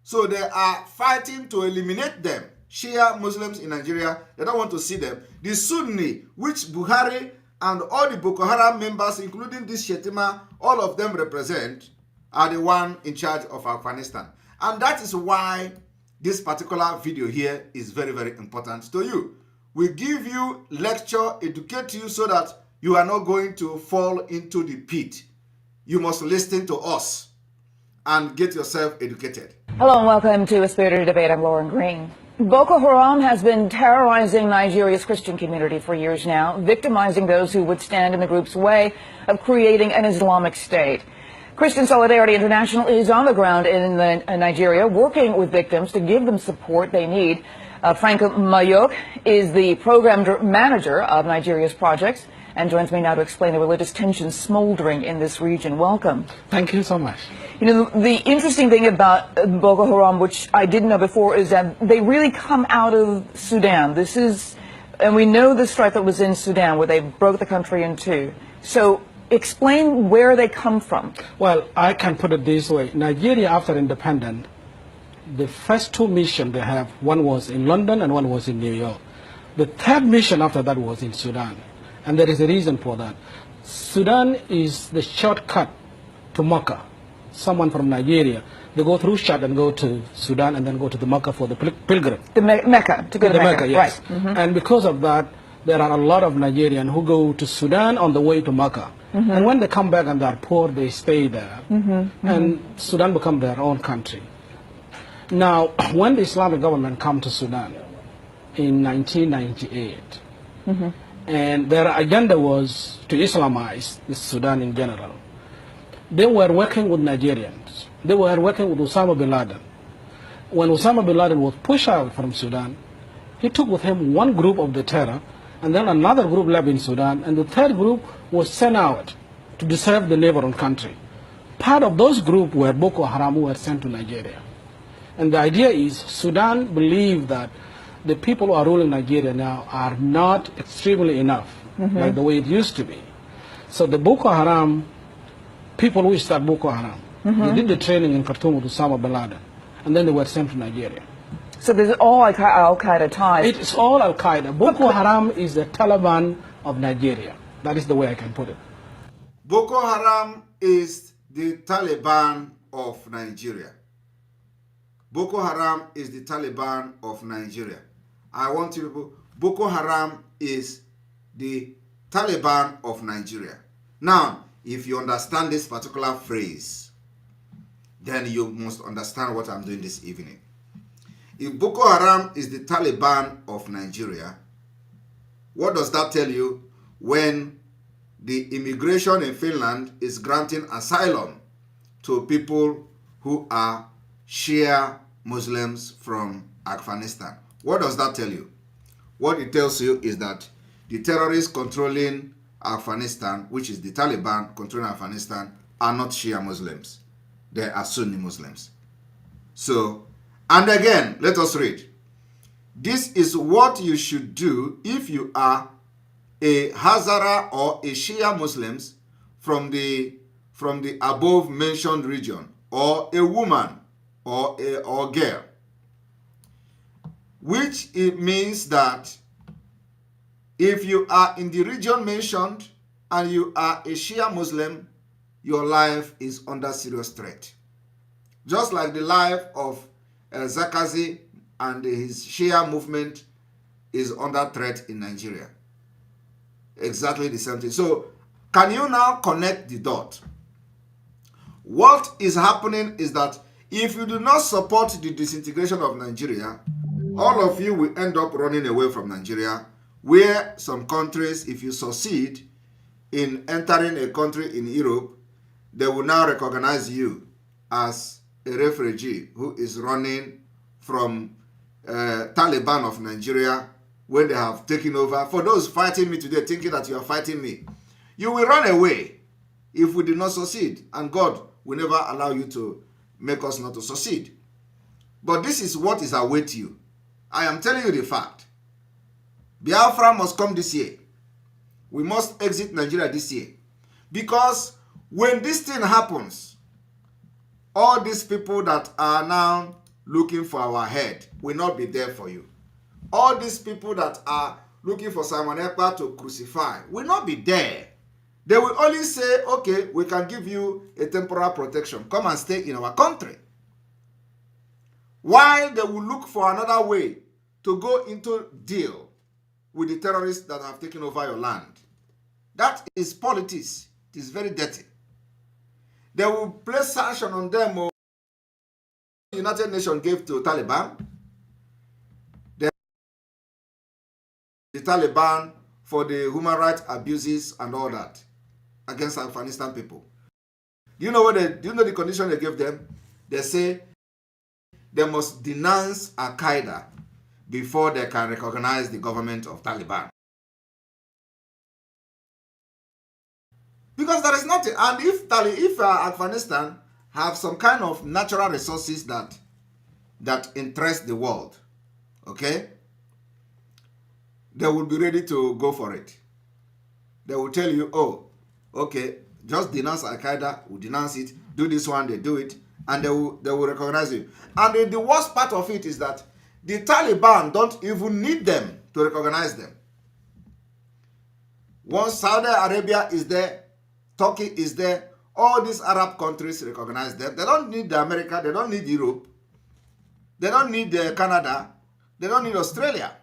So they are fighting to eliminate them. Shia Muslims in Nigeria, they don't want to see them. The Sunni, which Buhari and all the Boko Haram members, including this Shetima, all of them represent, are the one in charge of Afghanistan. And that is why this particular video here is very, very important to you. We give you lecture, educate you so that you are not going to fall into the pit. You must listen to us and get yourself educated. Hello and welcome to A Spirited Debate. I'm Lauren Green. Boko Haram has been terrorizing Nigeria's Christian community for years now, victimizing those who would stand in the group's way of creating an Islamic state. Christian Solidarity International is on the ground in Nigeria, working with victims to give them support they need. Franco Mayok is the program manager of Nigeria's projects and joins me now to explain the religious tensions smoldering in this region. Welcome. Thank you so much. You know, the interesting thing about Boko Haram, which I didn't know before, is that they really come out of Sudan. This is, and we know the strife that was in Sudan, where they broke the country in two. So explain where they come from. Well, I can put it this way. Nigeria, after independence, the first two missions they have, one was in London and one was in New York. The third mission after that was in Sudan. And there is a reason for that. Sudan is the shortcut to Mecca. Someone from Nigeria, they go through Chad and go to Sudan and then go to the Mecca for the pilgrim. The Mecca, to go to Mecca, yes. Right. Mm-hmm. And because of that, there are a lot of Nigerians who go to Sudan on the way to Mecca. Mm-hmm. And when they come back and they are poor, they stay there. Mm-hmm. And Sudan become their own country. Now, when the Islamic government come to Sudan in 1998, mm-hmm. and their agenda was to Islamize Sudan in general, they were working with Nigerians. They were working with Osama bin Laden. When Osama bin Laden was pushed out from Sudan, he took with him one group of the terror, and then another group left in Sudan, and the third group was sent out to disturb the neighboring country. Part of those groups were Boko Haram, who were sent to Nigeria. And the idea is Sudan believed that the people who are ruling Nigeria now are not extremely enough, mm-hmm. like the way it used to be. So the Boko Haram, people who start Boko Haram, mm-hmm. they did the training in Khartoum with Osama bin Laden, and then they were sent to Nigeria. So there's all Al-Qaeda ties. It's all Al-Qaeda. Boko Haram is the Taliban of Nigeria. That is the way I can put it. Boko Haram is the Taliban of Nigeria. Boko Haram is the Taliban of Nigeria. I want you people, Boko Haram is the Taliban of Nigeria. Now, if you understand this particular phrase, then you must understand what I'm doing this evening. If Boko Haram is the Taliban of Nigeria, what does that tell you when the immigration in Finland is granting asylum to people who are Shia Muslims from Afghanistan? What does that tell you? What it tells you is that the terrorists controlling Afghanistan, which is the Taliban controlling Afghanistan, are not Shia Muslims. They are Sunni Muslims. So, and again, let us read. This is what you should do if you are a Hazara or a Shia Muslims from the above mentioned region, or a woman or girl, which it means that if you are in the region mentioned and you are a Shia Muslim, your life is under serious threat. Just like the life of Zakazi and his Shia movement is under threat in Nigeria. Exactly the same thing. So, can you now connect the dot? What is happening is that if you do not support the disintegration of Nigeria, all of you will end up running away from Nigeria, where some countries, if you succeed in entering a country in Europe, they will now recognize you as a refugee who is running from Taliban of Nigeria when they have taken over. For those fighting me today, thinking that you are fighting me, you will run away if we do not succeed, and God will never allow you to make us not to succeed. But this is what is await you. I am telling you the fact. Biafra must come this year. We must exit Nigeria this year. Because when this thing happens, all these people that are now looking for our head will not be there for you. All these people that are looking for Simon Ekpa to crucify will not be there. They will only say, okay, we can give you a temporary protection. Come and stay in our country. While they will look for another way to go into deal with the terrorists that have taken over your land. That is politics. It is very dirty. They will place sanction on them. The United Nations gave to Taliban. The Taliban for the human rights abuses and all that against Afghanistan people. Do you know the condition they gave them? They say they must denounce Al-Qaeda before they can recognize the government of Taliban. Because there is nothing. And if Afghanistan have some kind of natural resources that interest the world, okay, they will be ready to go for it. They will tell you, oh, okay, just denounce Al-Qaeda, we denounce it, do this one, they do it, and they will recognize you. And the worst part of it is that the Taliban don't even need them to recognize them. Once Saudi Arabia is there, Turkey is there, all these Arab countries recognize them. They don't need America, they don't need Europe, they don't need Canada, they don't need Australia.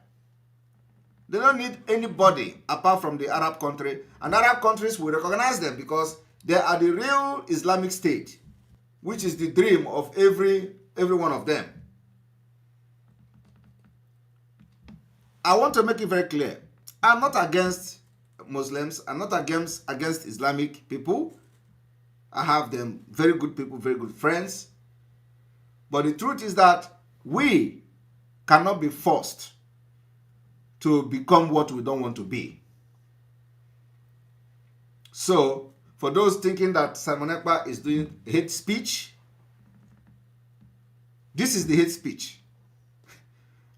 They don't need anybody apart from the Arab country. And Arab countries will recognize them because they are the real Islamic State, which is the dream of every one of them. I want to make it very clear. I'm not against Muslims. I'm not against Islamic people. I have them very good people, very good friends. But the truth is that we cannot be forced to become what we don't want to be. So, for those thinking that Simon Ekpa is doing hate speech, this is the hate speech.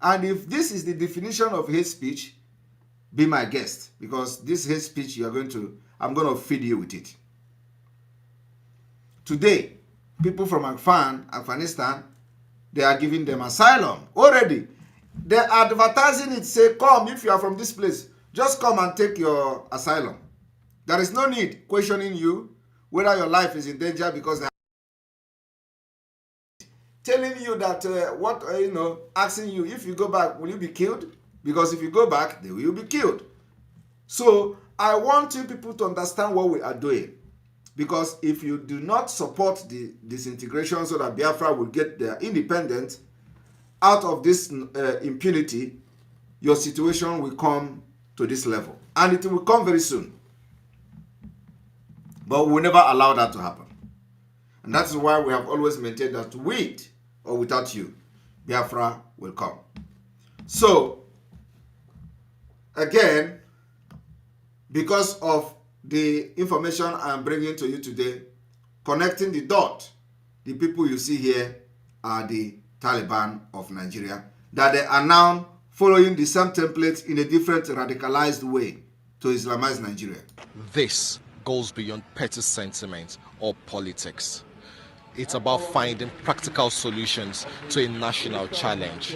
And if this is the definition of hate speech, be my guest, because this hate speech I'm going to feed you with it. Today, people from Afghanistan, they are giving them asylum already. They're advertising it, say, come, if you are from this place, Just come and take your asylum. There is no need questioning you whether your life is in danger because they are telling you that asking you if you go back, will you be killed? Because if you go back, they will be killed. So I want you people to understand what we are doing. Because if you do not support the disintegration so that Biafra will get their independence out of this impunity, your situation will come to this level. And it will come very soon. But we will never allow that to happen. And that's why we have always maintained that with or without you, Biafra will come. So, again, because of the information I'm bringing to you today, connecting the dot, the people you see here are the Taliban of Nigeria, that they are now following the same template in a different radicalized way to Islamize Nigeria. This goes beyond petty sentiment or politics. It's about finding practical solutions to a national challenge.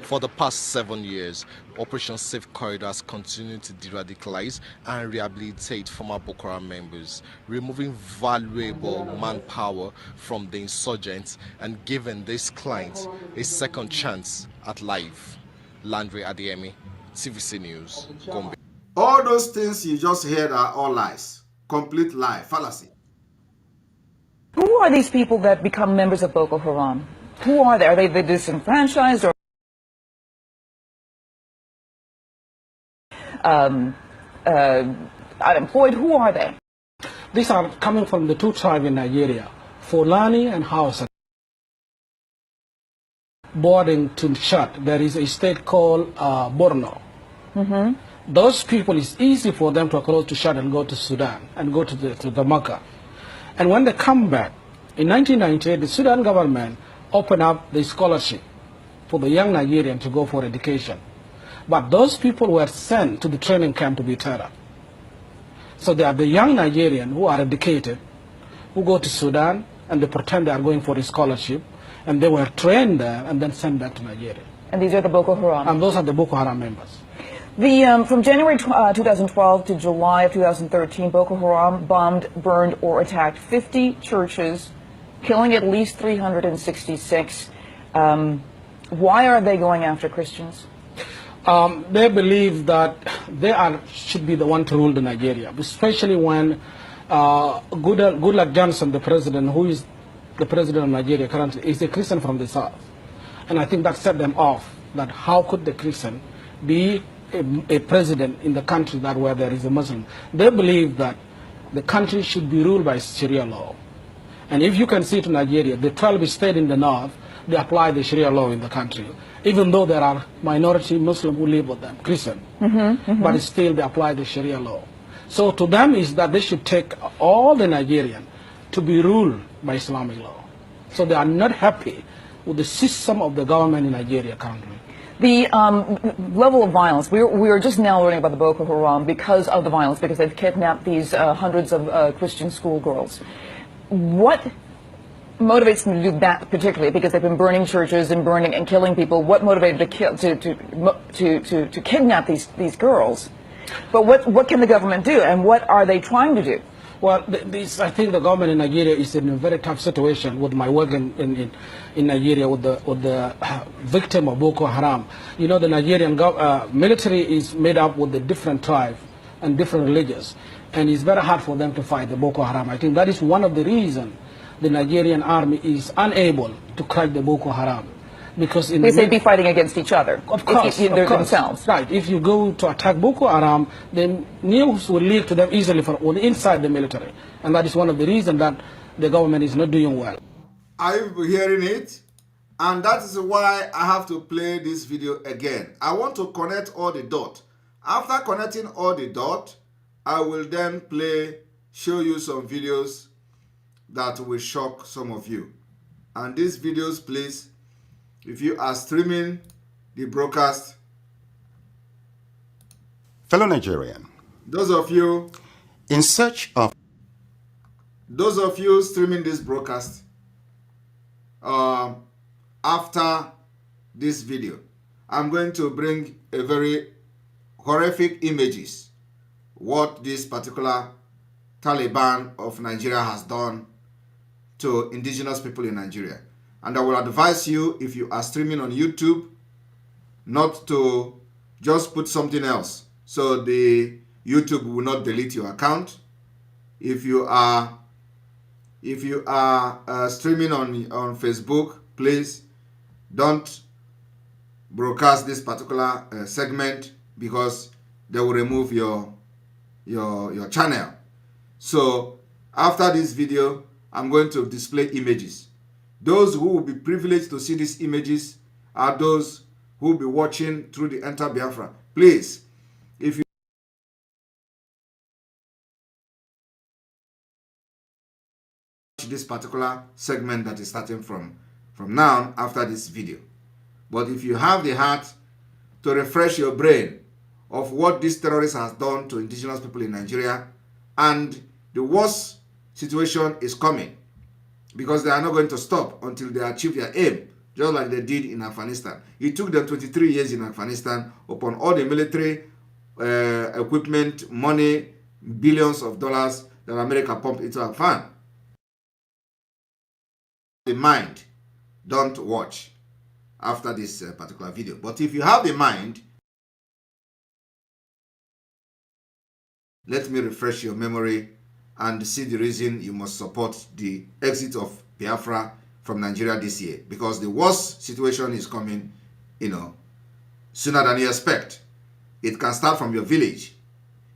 For the past 7 years, Operation Safe Corridors continued to de-radicalize and rehabilitate former Boko Haram members, removing valuable manpower from the insurgents and giving these clients a second chance at life. Landry Adiemi, TVC News, Gombe. All those things you just heard are all lies. Complete lie, fallacy. Who are these people that become members of Boko Haram? Who are they? Are they the disenfranchised or unemployed? Who are they? These are coming from the two tribes in Nigeria, Fulani and Hausa. Bordering to Chad, there is a state called Borno. Those people, it's easy for them to cross to Chad and go to Sudan and go to the Makkah. And when they come back, in 1998, the Sudan government opened up the scholarship for the young Nigerian to go for education. But those people were sent to the training camp to be terror. So they are the young Nigerian who are educated, who go to Sudan and they pretend they are going for a scholarship, and they were trained there and then sent back to Nigeria. And these are the Boko Haram? And those are the Boko Haram members. From January 2012 to July of 2013, Boko Haram bombed, burned, or attacked 50 churches, killing at least 366. Why are they going after Christians? They believe that they should be the one to rule the Nigeria, especially when Goodluck Johnson, the president, who is the president of Nigeria currently, is a Christian from the south. And I think that set them off, that how could the Christian be a president in the country that where there is a Muslim. They believe that the country should be ruled by Sharia law. And if you can see to Nigeria, the 12 states in the north, they apply the Sharia law in the country, even though there are minority Muslims who live with them, Christian, but still they apply the Sharia law. So to them is that they should take all the Nigerian to be ruled by Islamic law. So they are not happy with the system of the government in Nigeria currently. The level of violence, we are just now learning about the Boko Haram because of the violence, because they've kidnapped these hundreds of Christian schoolgirls. What motivates them to do that particularly? Because they've been burning churches and burning and killing people. What motivated to kidnap these girls? But what can the government do, and what are they trying to do? Well, I think the government in Nigeria is in a very tough situation. With my work in Nigeria with the victim of Boko Haram, you know, the Nigerian military is made up with the different tribes and different religions, and it's very hard for them to fight the Boko Haram. I think that is one of the reasons the Nigerian army is unable to crack the Boko Haram. Because they'd be fighting against each other, of course, themselves. Right. If you go to attack Boko Haram, the news will leak to them easily from inside the military. And that is one of the reasons that the government is not doing well. Are you hearing it? And that is why I have to play this video again. I want to connect all the dots. After connecting all the dots, I will then show you some videos that will shock some of you. And these videos, please, if you are streaming the broadcast. Fellow Nigerian, those of you streaming this broadcast, after this video, I'm going to bring a very horrific images what this particular Taliban of Nigeria has done to indigenous people in Nigeria. And I will advise you, if you are streaming on YouTube, not to just put something else so the YouTube will not delete your account. If you are streaming on Facebook, please don't broadcast this particular segment, because they will remove your channel. So after this video, I'm going to display images. Those who will be privileged to see these images are those who will be watching through the Enter Biafra. Please, if you watch this particular segment that is starting from now after this video. But if you have the heart to refresh your brain of what this terrorist has done to indigenous people in Nigeria, and the worst situation is coming, because they are not going to stop until they achieve their aim, just like they did in Afghanistan. It took them 23 years in Afghanistan upon all the military equipment, money, billions of dollars that America pumped into Afghan. The mind, don't watch after this particular video. But if you have the mind, let me refresh your memory and see the reason you must support the exit of Biafra from Nigeria this year. Because the worst situation is coming, sooner than you expect. It can start from your village.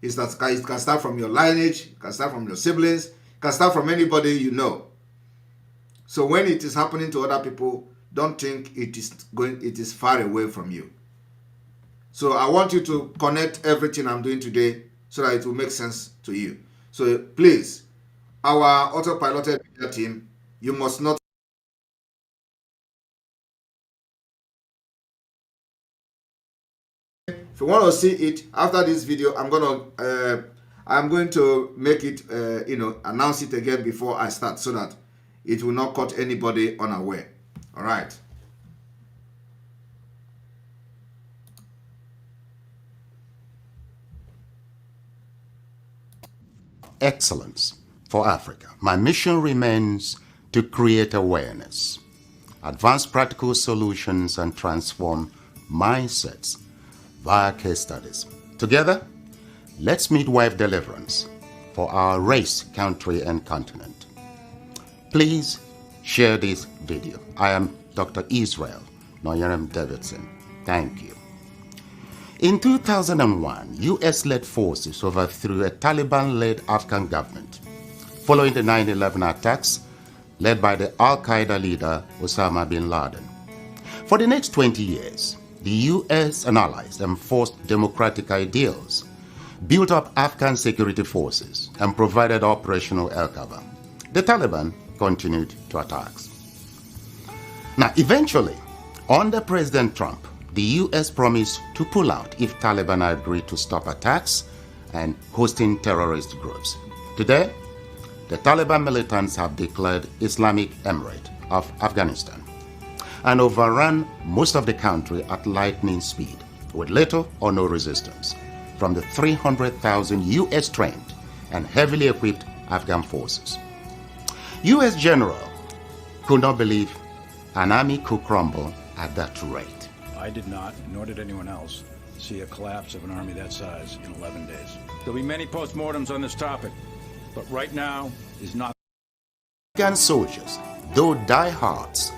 It can start from your lineage. It can start from your siblings. It can start from anybody you know. So when it is happening to other people, don't think it is far away from you. So I want you to connect everything I'm doing today so that it will make sense to you. So please, our autopiloted media team, you must not. If you want to see it after this video, I'm going to make it, announce it again before I start, so that it will not cut anybody unaware. All right. Excellence for Africa. My mission remains to create awareness, advance practical solutions, and transform mindsets via case studies. Together, let's midwife deliverance for our race, country, and continent. Please share this video. I am Dr. Israel Noyerem Davidson. Thank you. In 2001, US-led forces overthrew a Taliban-led Afghan government following the 9/11 attacks led by the Al-Qaeda leader Osama bin Laden. For the next 20 years, the US and allies enforced democratic ideals, built up Afghan security forces, and provided operational air cover. The Taliban continued to attack. Now, eventually, under President Trump, the US promised to pull out if Taliban agreed to stop attacks and hosting terrorist groups. Today, the Taliban militants have declared Islamic Emirate of Afghanistan and overrun most of the country at lightning speed with little or no resistance from the 300,000 US trained and heavily equipped Afghan forces. US general could not believe an army could crumble at that rate. I did not, nor did anyone else, see a collapse of an army that size in 11 days. There'll be many postmortems on this topic, but right now is not. Afghan soldiers, though diehards,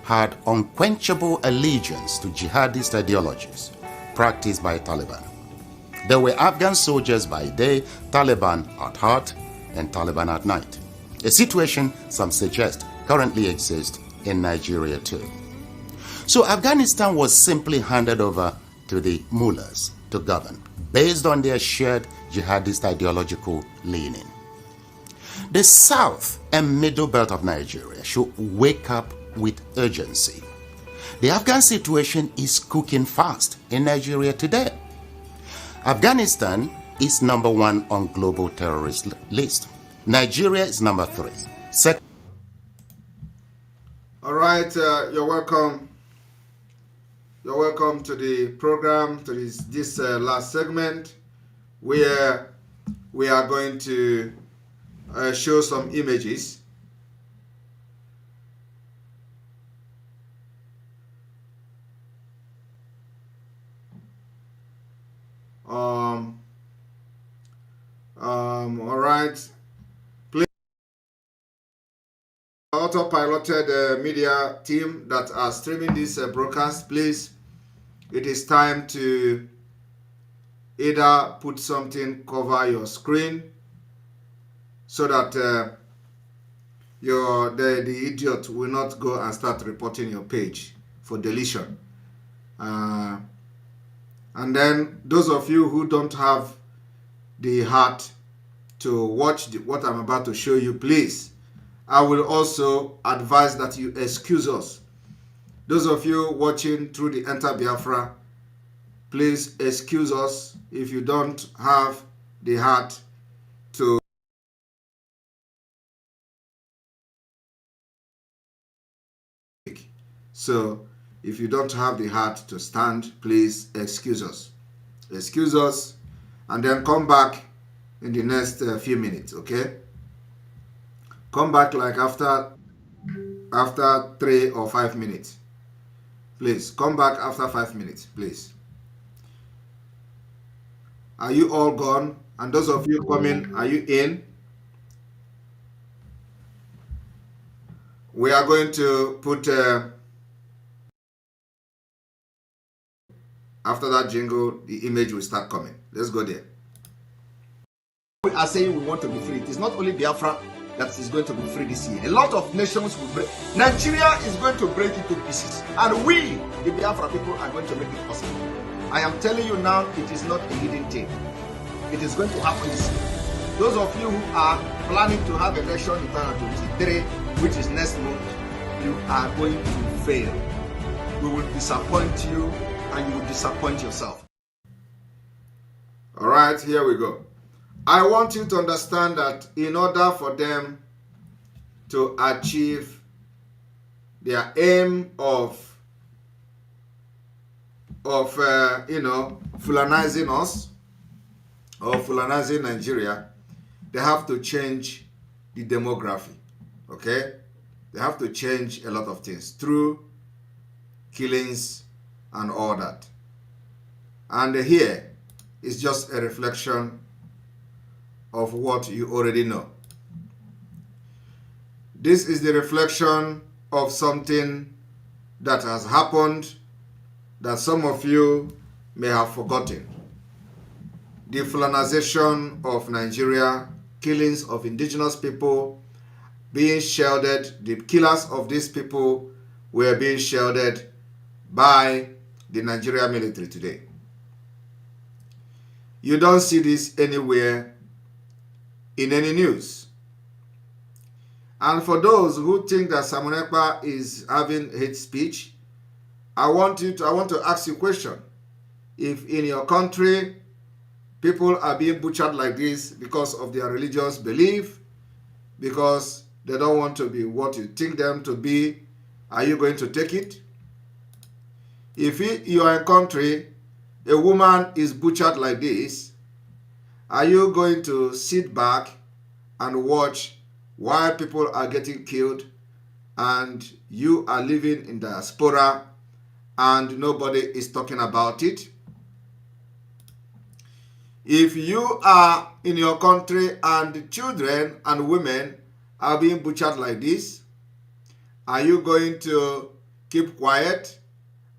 had unquenchable allegiance to jihadist ideologies practiced by Taliban. They were Afghan soldiers by day, Taliban at heart, and Taliban at night. A situation some suggest currently exists in Nigeria too. So Afghanistan was simply handed over to the mullahs to govern, based on their shared jihadist ideological leaning. The south and middle belt of Nigeria should wake up with urgency. The Afghan situation is cooking fast in Nigeria today. Afghanistan is number 1 on global terrorist list. Nigeria is number 3. Second. All right, you're welcome. You're welcome to the program, to this last segment, where we are going to show some images. All right. Please, autopiloted media team that are streaming this broadcast, please, it is time to either put something cover your screen so that the idiot will not go and start reporting your page for deletion. And then those of you who don't have the heart to watch what I'm about to show you, please, I will also advise that you excuse us. Those of you watching through the Enter Biafra, please excuse us if you don't have the heart to So if you don't have the heart to stand, please excuse us. Excuse us and then come back in the next few minutes, okay? Come back like after 3 or 5 minutes. Please, come back after 5 minutes, please. Are you all gone? And those of you coming, are you in? We are going to put, after that jingle, the image will start coming. Let's go there. We are saying we want to be free. It is not only Biafra that is going to be free this year. A lot of nations will break. Nigeria is going to break into pieces. And we, the Biafra people, are going to make it possible. I am telling you now, it is not a hidden thing. It is going to happen this year. Those of you who are planning to have election in 2023, which is next month, you are going to fail. We will disappoint you and you will disappoint yourself. All right, here we go. I want you to understand that in order for them to achieve their aim of Fulanizing us or Fulanizing Nigeria, they have to change the demography, okay? They have to change a lot of things through killings and all that. And here is just a reflection of what you already know. This is the reflection of something that has happened that some of you may have forgotten. The Fulanization of Nigeria, killings of indigenous people, being shielded, the killers of these people were being shielded by the Nigerian military today. You don't see this anywhere in any news. And for those who think that Simon Ekpa is having hate speech, I want to ask you a question. If in your country people are being butchered like this because of their religious belief, because they don't want to be what you think them to be, are you going to take it? If you are in a country, a woman is butchered like this, are you going to sit back and watch while people are getting killed and you are living in diaspora and nobody is talking about it? If you are in your country and children and women are being butchered like this, are you going to keep quiet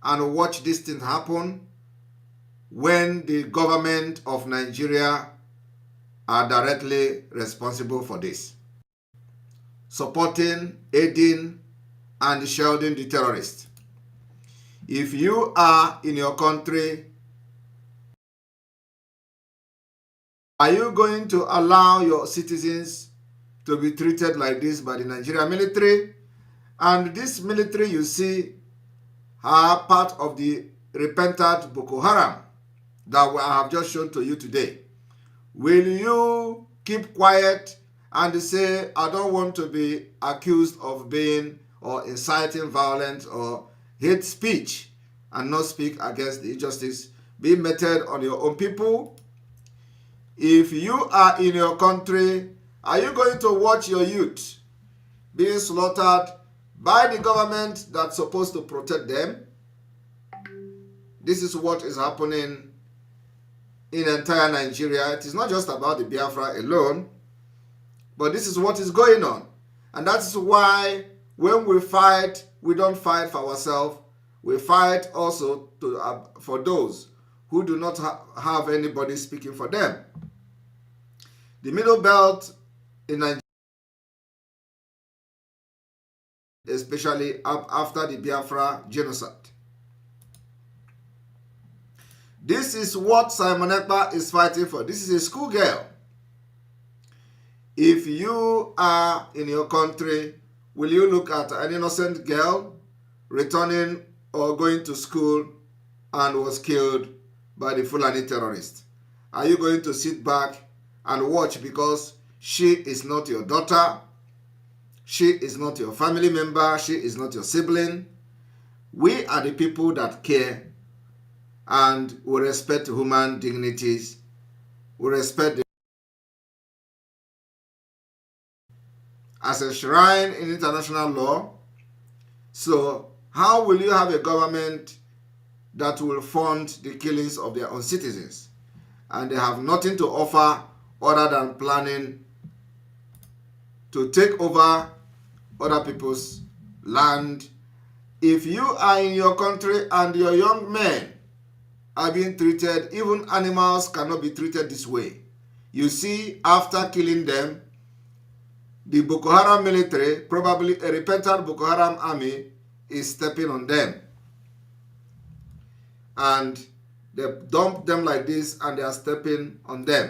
and watch this thing happen when the government of Nigeria are directly responsible for this, supporting, aiding, and shielding the terrorists? If you are in your country, are you going to allow your citizens to be treated like this by the Nigerian military? And this military, you see, are part of the repentant Boko Haram that I have just shown to you today. Will you keep quiet and say, I don't want to be accused of being or inciting violence or hate speech and not speak against the injustice being meted on your own people? If you are in your country, are you going to watch your youth being slaughtered by the government that's supposed to protect them? This is what is happening in entire Nigeria. It is not just about the Biafra alone, but this is what is going on. And that is why when we fight, we don't fight for ourselves. We fight also for those who do not have anybody speaking for them. The Middle Belt in Nigeria, especially after the Biafra genocide. This is what Simon Ekpa is fighting for. This is a schoolgirl. If you are in your country, will you look at an innocent girl returning or going to school and was killed by the Fulani terrorists? Are you going to sit back and watch because she is not your daughter, she is not your family member, she is not your sibling? We are the people that care and we respect human dignities. We respect the as a shrine in international law. So how will you have a government that will fund the killings of their own citizens and they have nothing to offer other than planning to take over other people's land? If you are in your country and your young men are being treated, even animals cannot be treated this way. You see, after killing them, the Boko Haram military, probably a repentant Boko Haram army, is stepping on them. And they dump them like this and they are stepping on them.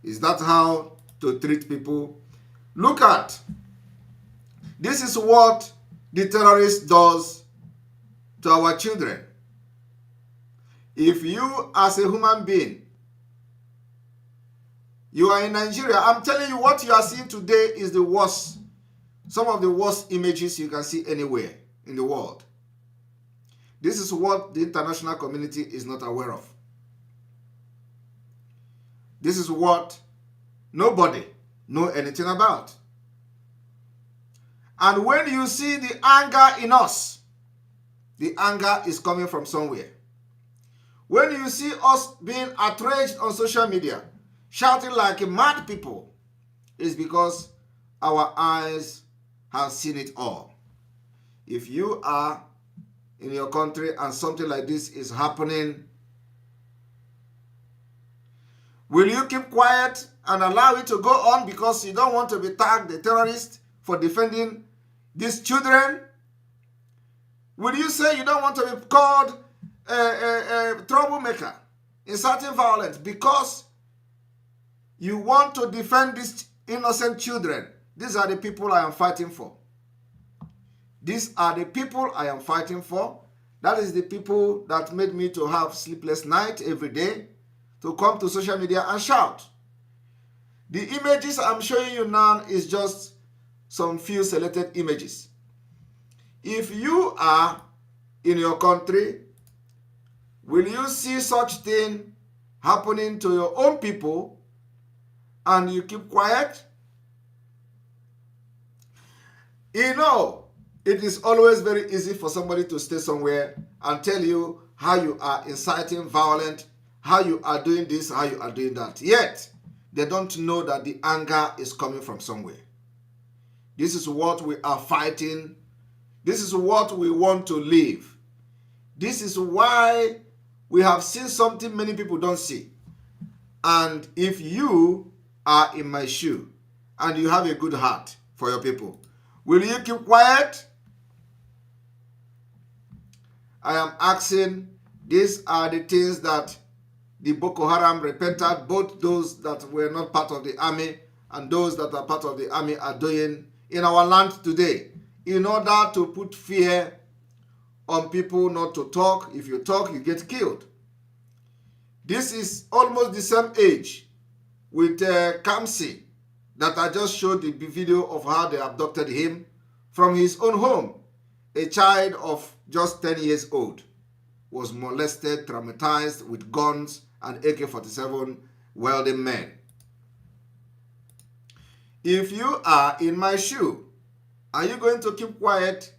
Is that how to treat people? Look at, this is what the terrorist does to our children. If you as a human being, you are in Nigeria, I'm telling you what you are seeing today is the worst, some of the worst images you can see anywhere in the world. This is what the international community is not aware of. This is what nobody knows anything about. And when you see the anger in us, the anger is coming from somewhere. When you see us being outraged on social media, shouting like mad people, it's because our eyes have seen it all. If you are in your country and something like this is happening, will you keep quiet and allow it to go on because you don't want to be tagged a terrorist for defending these children? Will you say you don't want to be called a troublemaker, inciting violence, because you want to defend these innocent children? These are the people I am fighting for. These are the people I am fighting for. That is the people that made me to have sleepless night every day, to come to social media and shout. The images I'm showing you now is just some few selected images. If you are in your country, will you see such thing happening to your own people and you keep quiet? You know, it is always very easy for somebody to stay somewhere and tell you how you are inciting violence, how you are doing this, how you are doing that. Yet, they don't know that the anger is coming from somewhere. This is what we are fighting. This is what we want to live. This is why we have seen something many people don't see. And if you are in my shoe and you have a good heart for your people, will you keep quiet? I am asking, these are the things that the Boko Haram repentant, both those that were not part of the army and those that are part of the army, are doing in our land today, in order to put fear on people not to talk. If you talk, you get killed. This is almost the same age with Kamsi that I just showed the video of how they abducted him from his own home, a child of just 10 years old. was molested, traumatized with guns and AK-47 welding men. If you are in my shoe, are you going to keep quiet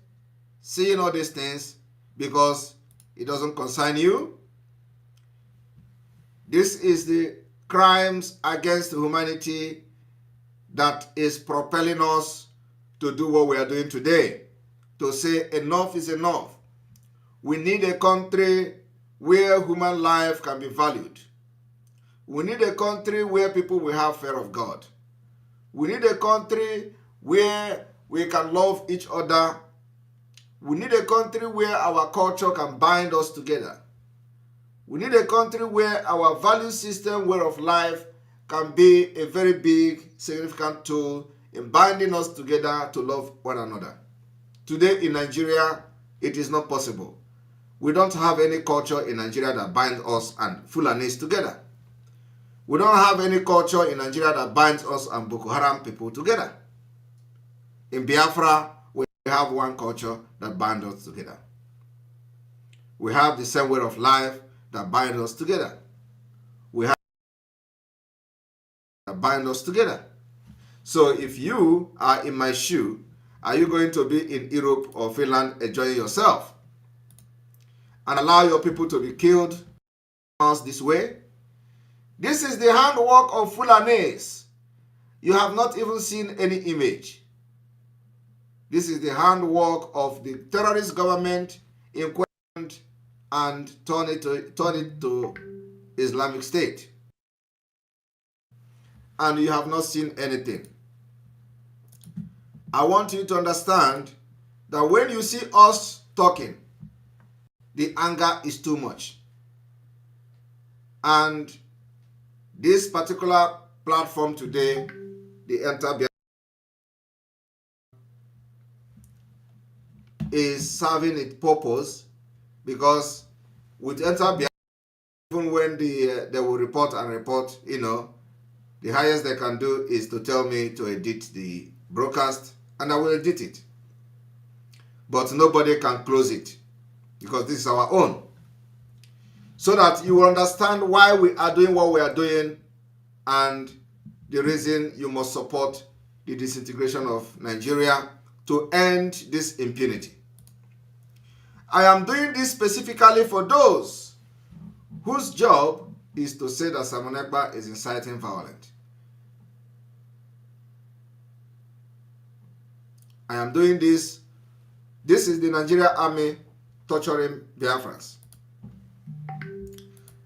seeing all these things because it doesn't concern you? This is the crimes against humanity that is propelling us to do what we are doing today, to say enough is enough. We need a country where human life can be valued. We need a country where people will have fear of God. We need a country where we can love each other. We need a country where our culture can bind us together. We need a country where our value system, way of life, can be a very big, significant tool in binding us together to love one another. Today in Nigeria, it is not possible. We don't have any culture in Nigeria that binds us and Fulanis together. We don't have any culture in Nigeria that binds us and Boko Haram people together. In Biafra, we have one culture that binds us together. We have the same way of life that binds us together. We have that bind us together. So if you are in my shoe, are you going to be in Europe or Finland enjoying yourself and allow your people to be killed this way? This is the handwork of Fulanese. You have not even seen any image. This is the handwork of the terrorist government in Queensland and turn it to Islamic State. And you have not seen anything. I want you to understand that when you see us talking, the anger is too much. And this particular platform today, the Enter Biafra, is serving its purpose, because with Enter Biafra, even when they will report, the highest they can do is to tell me to edit the broadcast, and I will edit it. But nobody can close it, because this is our own. So that you will understand why we are doing what we are doing, and the reason you must support the disintegration of Nigeria to end this impunity. I am doing this specifically for those whose job is to say that Simon Ekpa is inciting violence. I am doing this. This is the Nigerian army torturing Biafrans.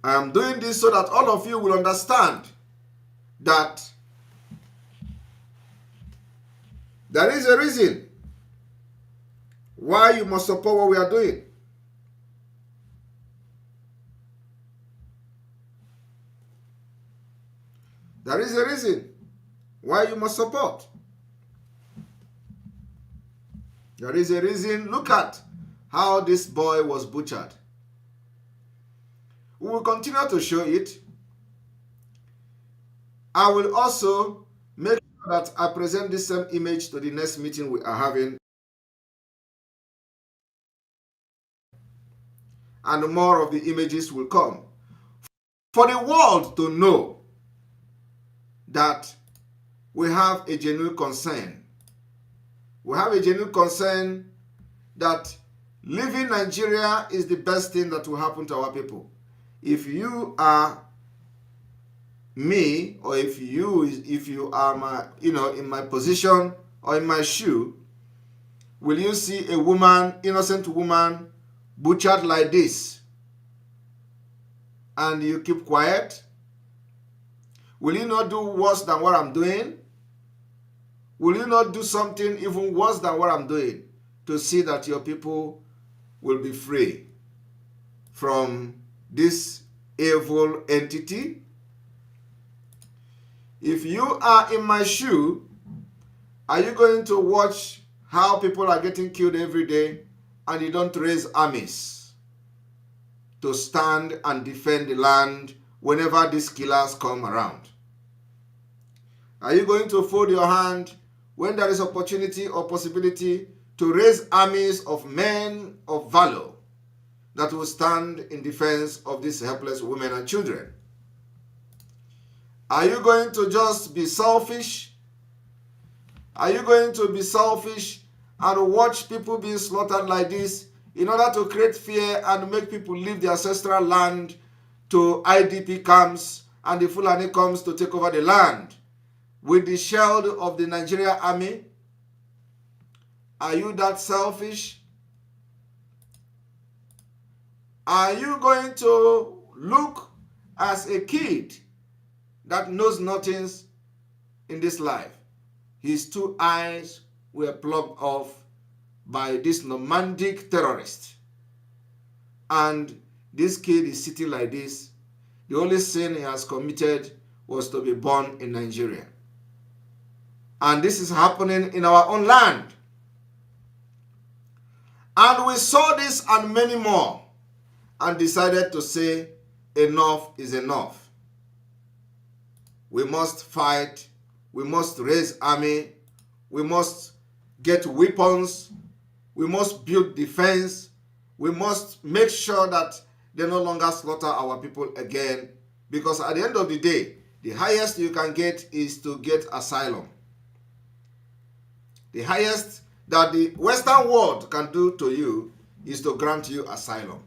I am doing this so that all of you will understand that there is a reason why you must support what we are doing. There is a reason why you must support. There is a reason. Look at how this boy was butchered. We will continue to show it. I will also make sure that I present this same image to the next meeting we are having. And more of the images will come. For the world to know that we have a genuine concern. We have a genuine concern that leaving Nigeria is the best thing that will happen to our people. If you are me, or if you are my, in my position or in my shoe, will you see a woman, innocent woman, butchered like this, and you keep quiet? Will you not do worse than what I'm doing? Will you not do something even worse than what I'm doing to see that your people will be free from this evil entity? If you are in my shoe, are you going to watch how people are getting killed every day and you don't raise armies to stand and defend the land whenever these killers come around? Are you going to fold your hand when there is opportunity or possibility to raise armies of men of valor that will stand in defense of these helpless women and children? Are you going to just be selfish? Are you going to be selfish and watch people being slaughtered like this in order to create fear and make people leave their ancestral land to IDP camps, and the Fulani comes to take over the land with the shield of the Nigerian army? Are you that selfish? Are you going to look as a kid that knows nothing in this life? His two eyes were plucked off by this nomadic terrorist. And this kid is sitting like this. The only sin he has committed was to be born in Nigeria. And this is happening in our own land. And we saw this and many more and decided to say enough is enough. We must fight. We must raise army. We must get weapons. We must build defense. We must make sure that they no longer slaughter our people again. Because at the end of the day, the highest you can get is to get asylum. The highest that the Western world can do to you is to grant you asylum.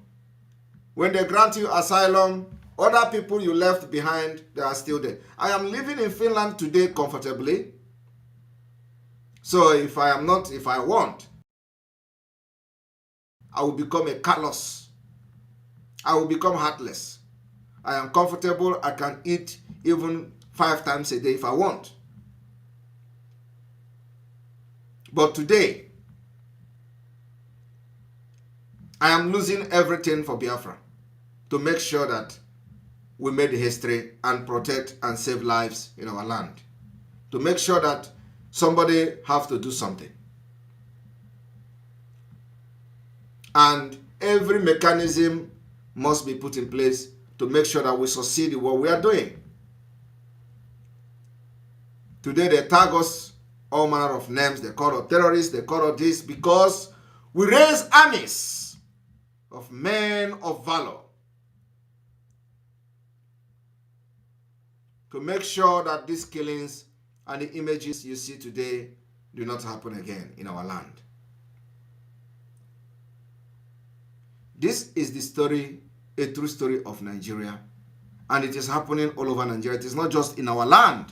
When they grant you asylum, other people you left behind, they are still there. I am living in Finland today comfortably. So if I want, I will become a callous. I will become heartless. I am comfortable. I can eat even 5 times a day if I want. But today, I am losing everything for Biafra to make sure that we made history and protect and save lives in our land. To make sure that somebody have to do something. And every mechanism must be put in place to make sure that we succeed in what we are doing. Today they tag us all manner of names. They call us terrorists, they call us this, because we raise armies of men of valor to make sure that these killings and the images you see today do not happen again in our land. This is the story, a true story of Nigeria, and it is happening all over Nigeria. It is not just in our land.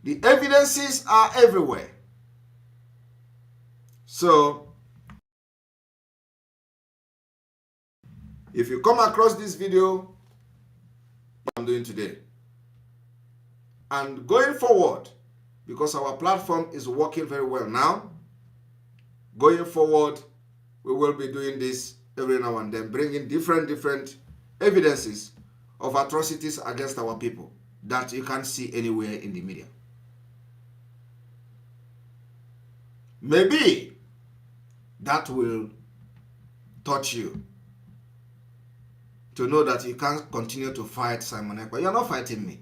The evidences are everywhere. So, if you come across this video I'm doing today, and going forward, because our platform is working very well now, going forward, we will be doing this every now and then, bringing different evidences of atrocities against our people that you can't see anywhere in the media. Maybe that will touch you to know that you can't continue to fight Simon Ekpa. You're not fighting me.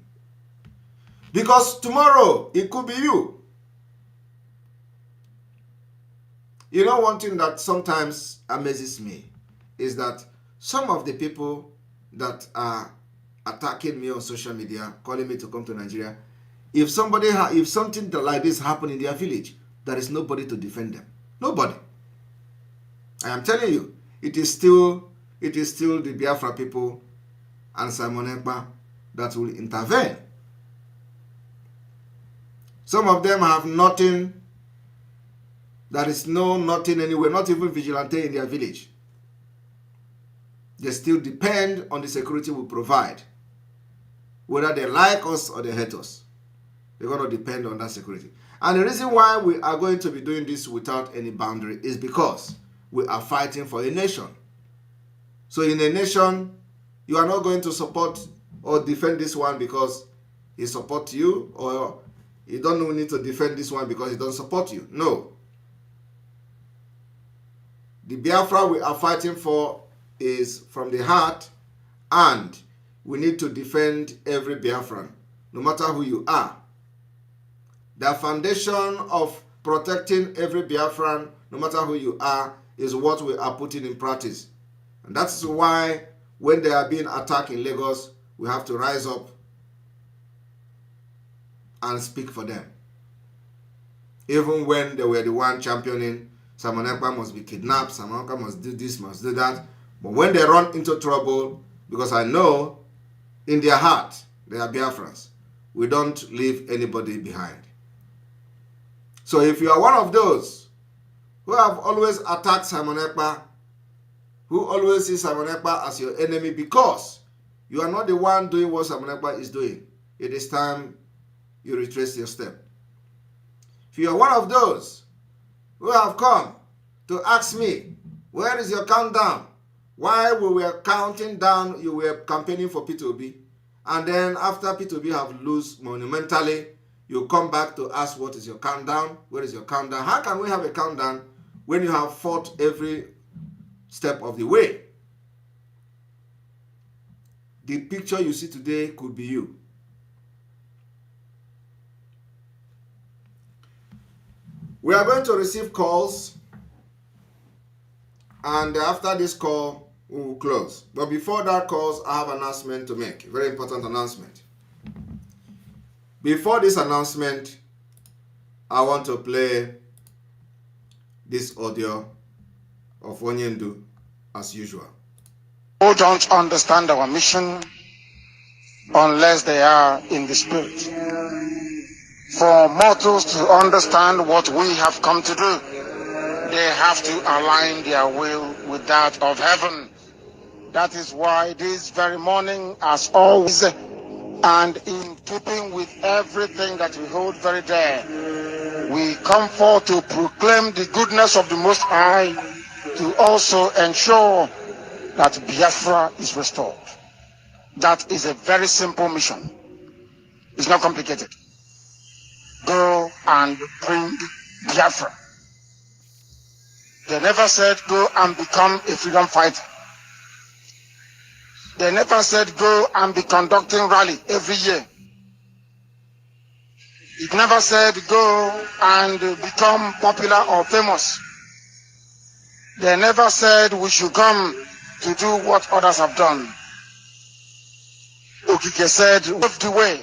Because tomorrow, it could be you. You know, one thing that sometimes amazes me is that some of the people that are attacking me on social media, calling me to come to Nigeria, if something like this happened in their village, there is nobody to defend them. Nobody. I am telling you, it is still the Biafra people and Simon Ekpa that will intervene. Some of them have nothing. There is nothing anywhere, not even vigilante in their village. They still depend on the security we provide. Whether they like us or they hate us, they're going to depend on that security. And the reason why we are going to be doing this without any boundary is because we are fighting for a nation. So in a nation, you are not going to support or defend this one because he supports you, or you don't need to defend this one because he doesn't support you. No. The Biafra we are fighting for is from the heart, and we need to defend every Biafran, no matter who you are. The foundation of protecting every Biafran, no matter who you are, is what we are putting in practice. And that's why when they are being attacked in Lagos, we have to rise up and speak for them. Even when they were the one championing, Simon Ekpa must be kidnapped, Simon Ekpa must do this, must do that. But when they run into trouble, because I know in their heart they are Biafrans, we don't leave anybody behind. So if you are one of those who have always attacked Simon Ekpa, who always see Simon Ekpa as your enemy because you are not the one doing what Simon Ekpa is doing, it is time you retrace your step. If you are one of those who have come to ask me, where is your countdown? While we were counting down, you were campaigning for P2B, and then after P2B have lost monumentally, you come back to ask what is your countdown? Where is your countdown? How can we have a countdown when you have fought every step of the way? The picture you see today could be you. We are going to receive calls, and after this call, we will close. But before that calls, I have an announcement to make, a very important announcement. Before this announcement, I want to play this audio of Onyendu as usual. Who don't understand our mission unless they are in the spirit. For mortals to understand what we have come to do, they have to align their will with that of heaven. That is why this very morning, as always, and in keeping with everything that we hold very dear, we come forth to proclaim the goodness of the Most High, to also ensure that Biafra is restored. That is a very simple mission. It's not complicated. Go and bring Biafra. They never said go and become a freedom fighter. They never said go and be conducting rally every year. It never said go and become popular or famous. They never said we should come to do what others have done. Okike said, pave the way.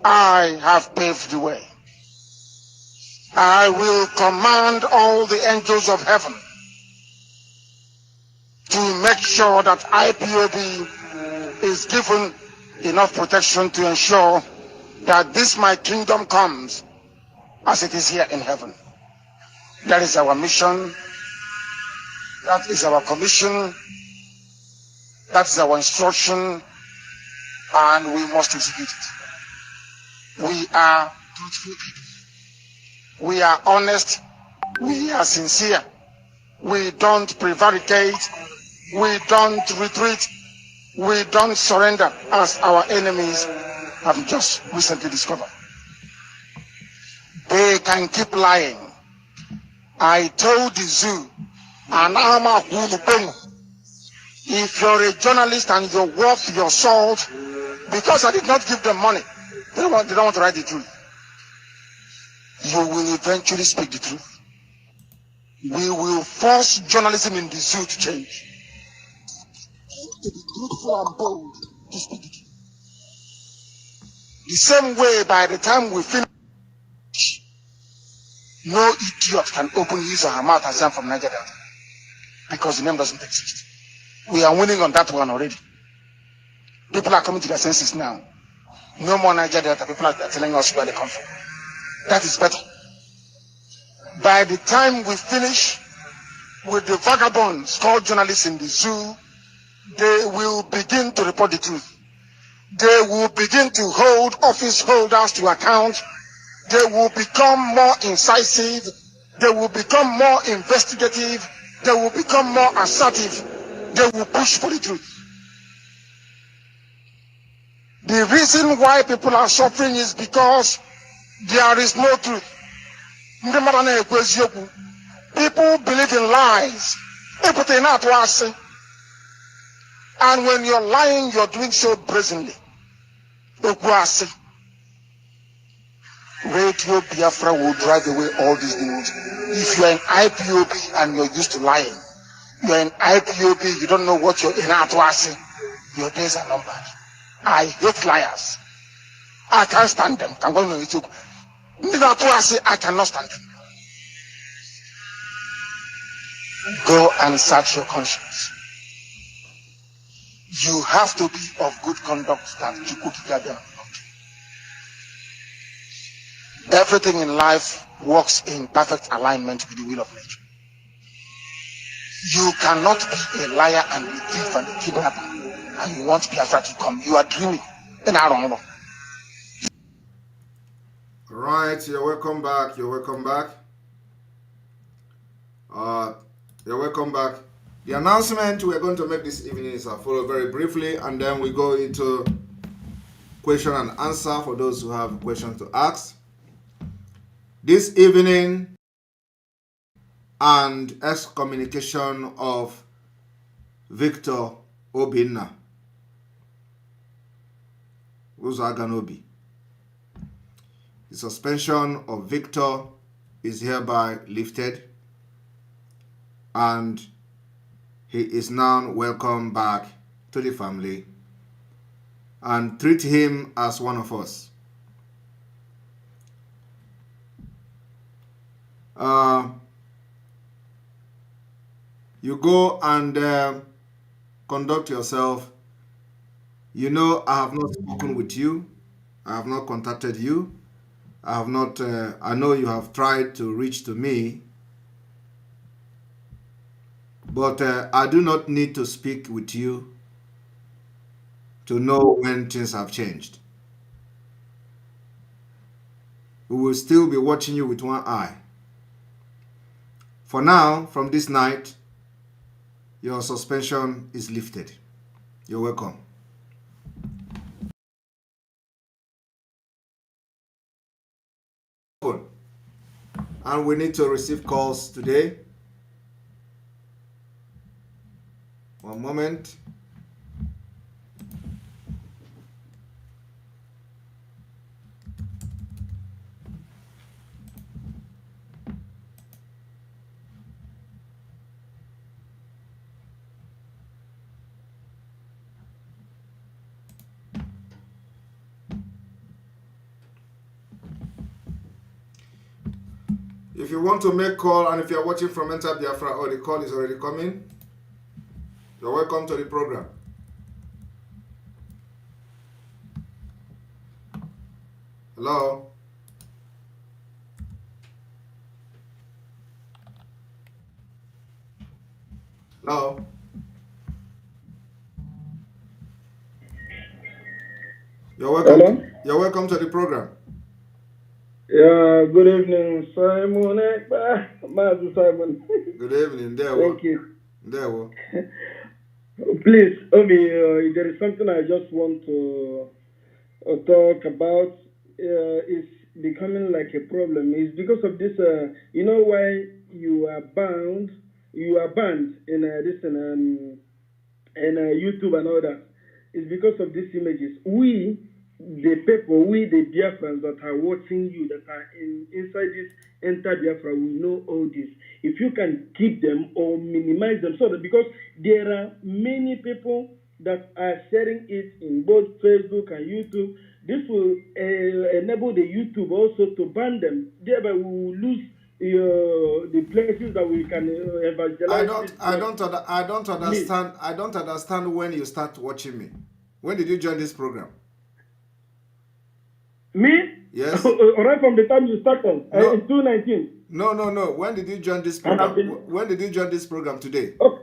I have paved the way. I will command all the angels of heaven to make sure that IPOB is given enough protection to ensure that this my kingdom comes as it is here in heaven. That is our mission. That is our commission. That is our instruction. And we must execute it. We are truthful people. We are honest. We are sincere. We don't prevaricate. We don't retreat. We don't surrender, as our enemies have just recently discovered. They can keep lying. I told the zoo, and if you're a journalist and you're worth your salt, because I did not give them money, they don't want to write the truth. You will eventually speak the truth. We will force journalism in the zoo to change. To be truthful and bold to speak the truth. The same way, by the time we finish, no idiot can open his or her mouth and say I'm from Nigeria, because the name doesn't exist. We are winning on that one already. People are coming to their senses now. No more Niger Delta. People are telling us where they come from. That is better. By the time we finish with the vagabonds called journalists in the zoo, they will begin to report the truth. They will begin to hold office holders to account. They will become more incisive. They will become more investigative. They will become more assertive. They will push for the truth. The reason why people are suffering is because there is no truth. People believe in lies. And when you're lying, you're doing so brazenly. Radio Biafra will drive away all these demons. If you're an IPOB and you're used to lying, you're an IPOB, you don't know what you're in Atwasi, your days are numbered. I hate liars. I can't stand them. I'm going to YouTube. I cannot stand them. Go and search your conscience. You have to be of good conduct that you could gather. Everything in life works in perfect alignment with the will of nature. You cannot be a liar and a thief and a kidnapper and you want Biafra to come. You are dreaming. And I don't know. Right, you're welcome back. You're welcome back. You're welcome back. The announcement we're going to make this evening is as follows very briefly, and then we go into question and answer for those who have questions to ask. This evening, and excommunication of Victor Obinna, Uzaganobi. The suspension of Victor is hereby lifted, and he is now welcome back to the family, and treat him as one of us. You go and conduct yourself. You know, I have not spoken with you. I have not contacted you. I have not, I know you have tried to reach to me, but I do not need to speak with you to know when things have changed. We will still be watching you with one eye. For now, from this night, your suspension is lifted. You're welcome. And we need to receive calls today. One moment. If you want to make call, and if you're watching from Enter Biafra or the call is already coming, you're welcome to the program. Hello? Hello? You're welcome. Hello? You're welcome to the program. Yeah, good evening, Simon. Master Simon. Good evening. There. Thank you. There. Please, Obi, there is something I just want to talk about. It's becoming like a problem. It's because of this. You know why you are banned? You are banned in this in YouTube and all that. It's because of these images. We, the people, we the Biafrans that are watching you, that are inside this Enter Biafra, we know all this. If you can keep them or minimize them, so that because there are many people that are sharing it in both Facebook and YouTube, this will enable the YouTube also to ban them. Thereby, we will lose the places that we can evangelize. I don't understand when you start watching me. When did you join this program? Me? Yes. Right from the time you started in 2019. No. When did you join this program? When did you join this program today? Oh,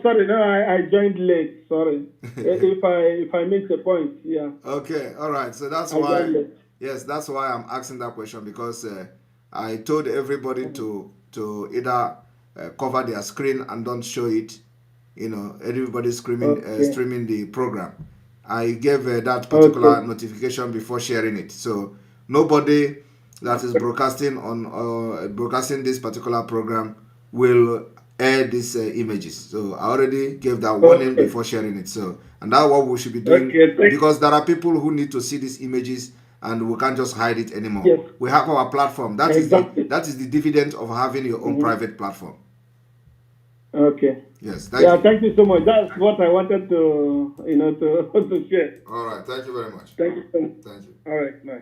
sorry. No, I joined late. Sorry. if I missed the point, yeah. Okay. All right. So that's why. Yes, that's why I'm asking that question, because I told everybody to either cover their screen and don't show it. You know, everybody streaming the program. I gave that particular notification before sharing it. So nobody that is broadcasting this particular program will air these images. So I already gave that warning before sharing it. So, and that's what we should be doing, because there are people who need to see these images and we can't just hide it anymore. Yes. We have our platform. That Exactly. is the dividend of having your own private platform. Okay. Yes. Thank you. Thank you so much. That's what I wanted to to share. All right. Thank you very much. Thank you so much. Thank you. All right. Bye.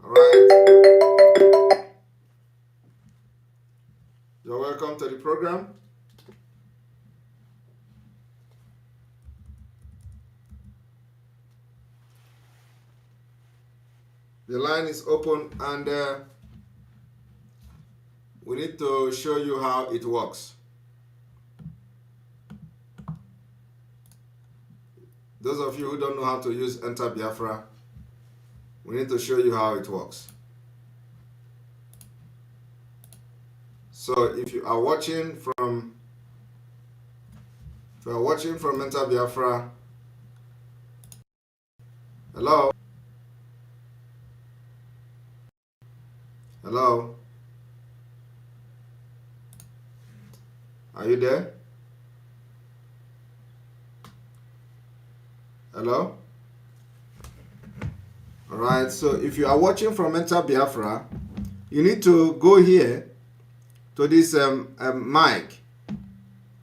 All right. You're welcome to the program. The line is open, and we need to show you how it works. Those of you who don't know how to use Enter Biafra, we need to show you how it works. So if you are watching from Enter Biafra, hello? Hello? Are you there? Hello? All right, so if you are watching from Enter Biafra, you need to go here to this mic.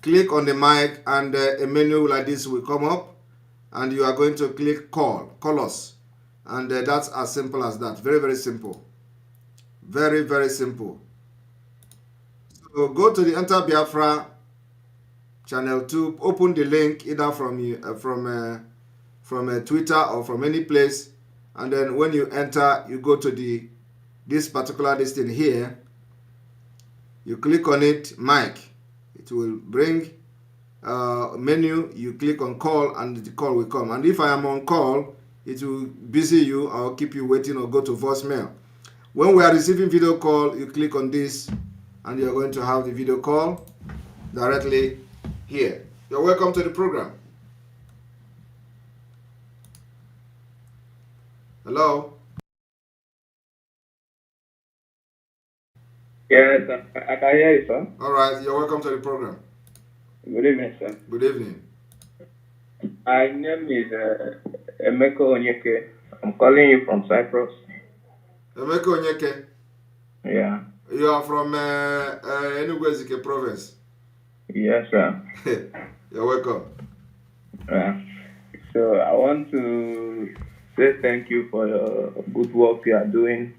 Click on the mic, and a menu like this will come up, and you are going to click call us, and that's as simple as that. Very, very simple. Very, very simple. So go to the Enter Biafra channel 2, open the link either from Twitter or from any place, and then when you enter, you go to this particular listing here. You click on it, mic. It will bring menu. You click on call, and the call will come. And if I am on call, it will busy you or keep you waiting or go to voicemail. When we are receiving video call, you click on this, and you're going to have the video call directly here. You're welcome to the program. Hello? Yes, I can hear you, sir. All right, you're welcome to the program. Good evening, sir. Good evening. My name is Emeka Onyeke. I'm calling you from Cyprus. Emeka Onyeke? Yeah. You are from Enugu province? Yes, sir. You're welcome. Yeah. So I want to say thank you for your good work you are doing.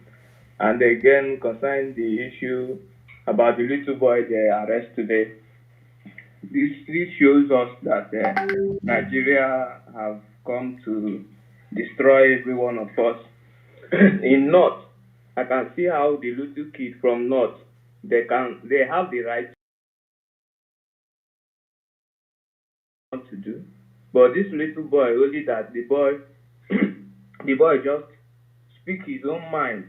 And again, concerning the issue about the little boy they arrested today, this shows us that Nigeria have come to destroy every one of us. In North, I can see how the little kid from North, they have the right to do, but this little boy, only that the boy just speak his own mind.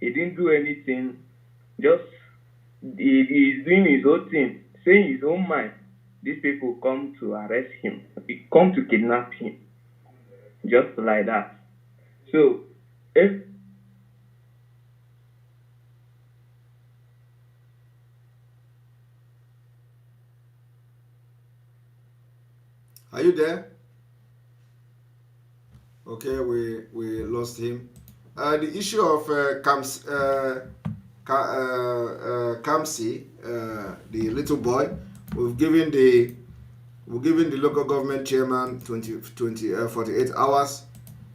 He didn't do anything, just he's doing his own thing, saying his own mind. These people come to arrest him, come to kidnap him, just like that. So, if Are you there? Okay, we lost him. The issue of Kamsi, the little boy, we've given the local government chairman 48 hours,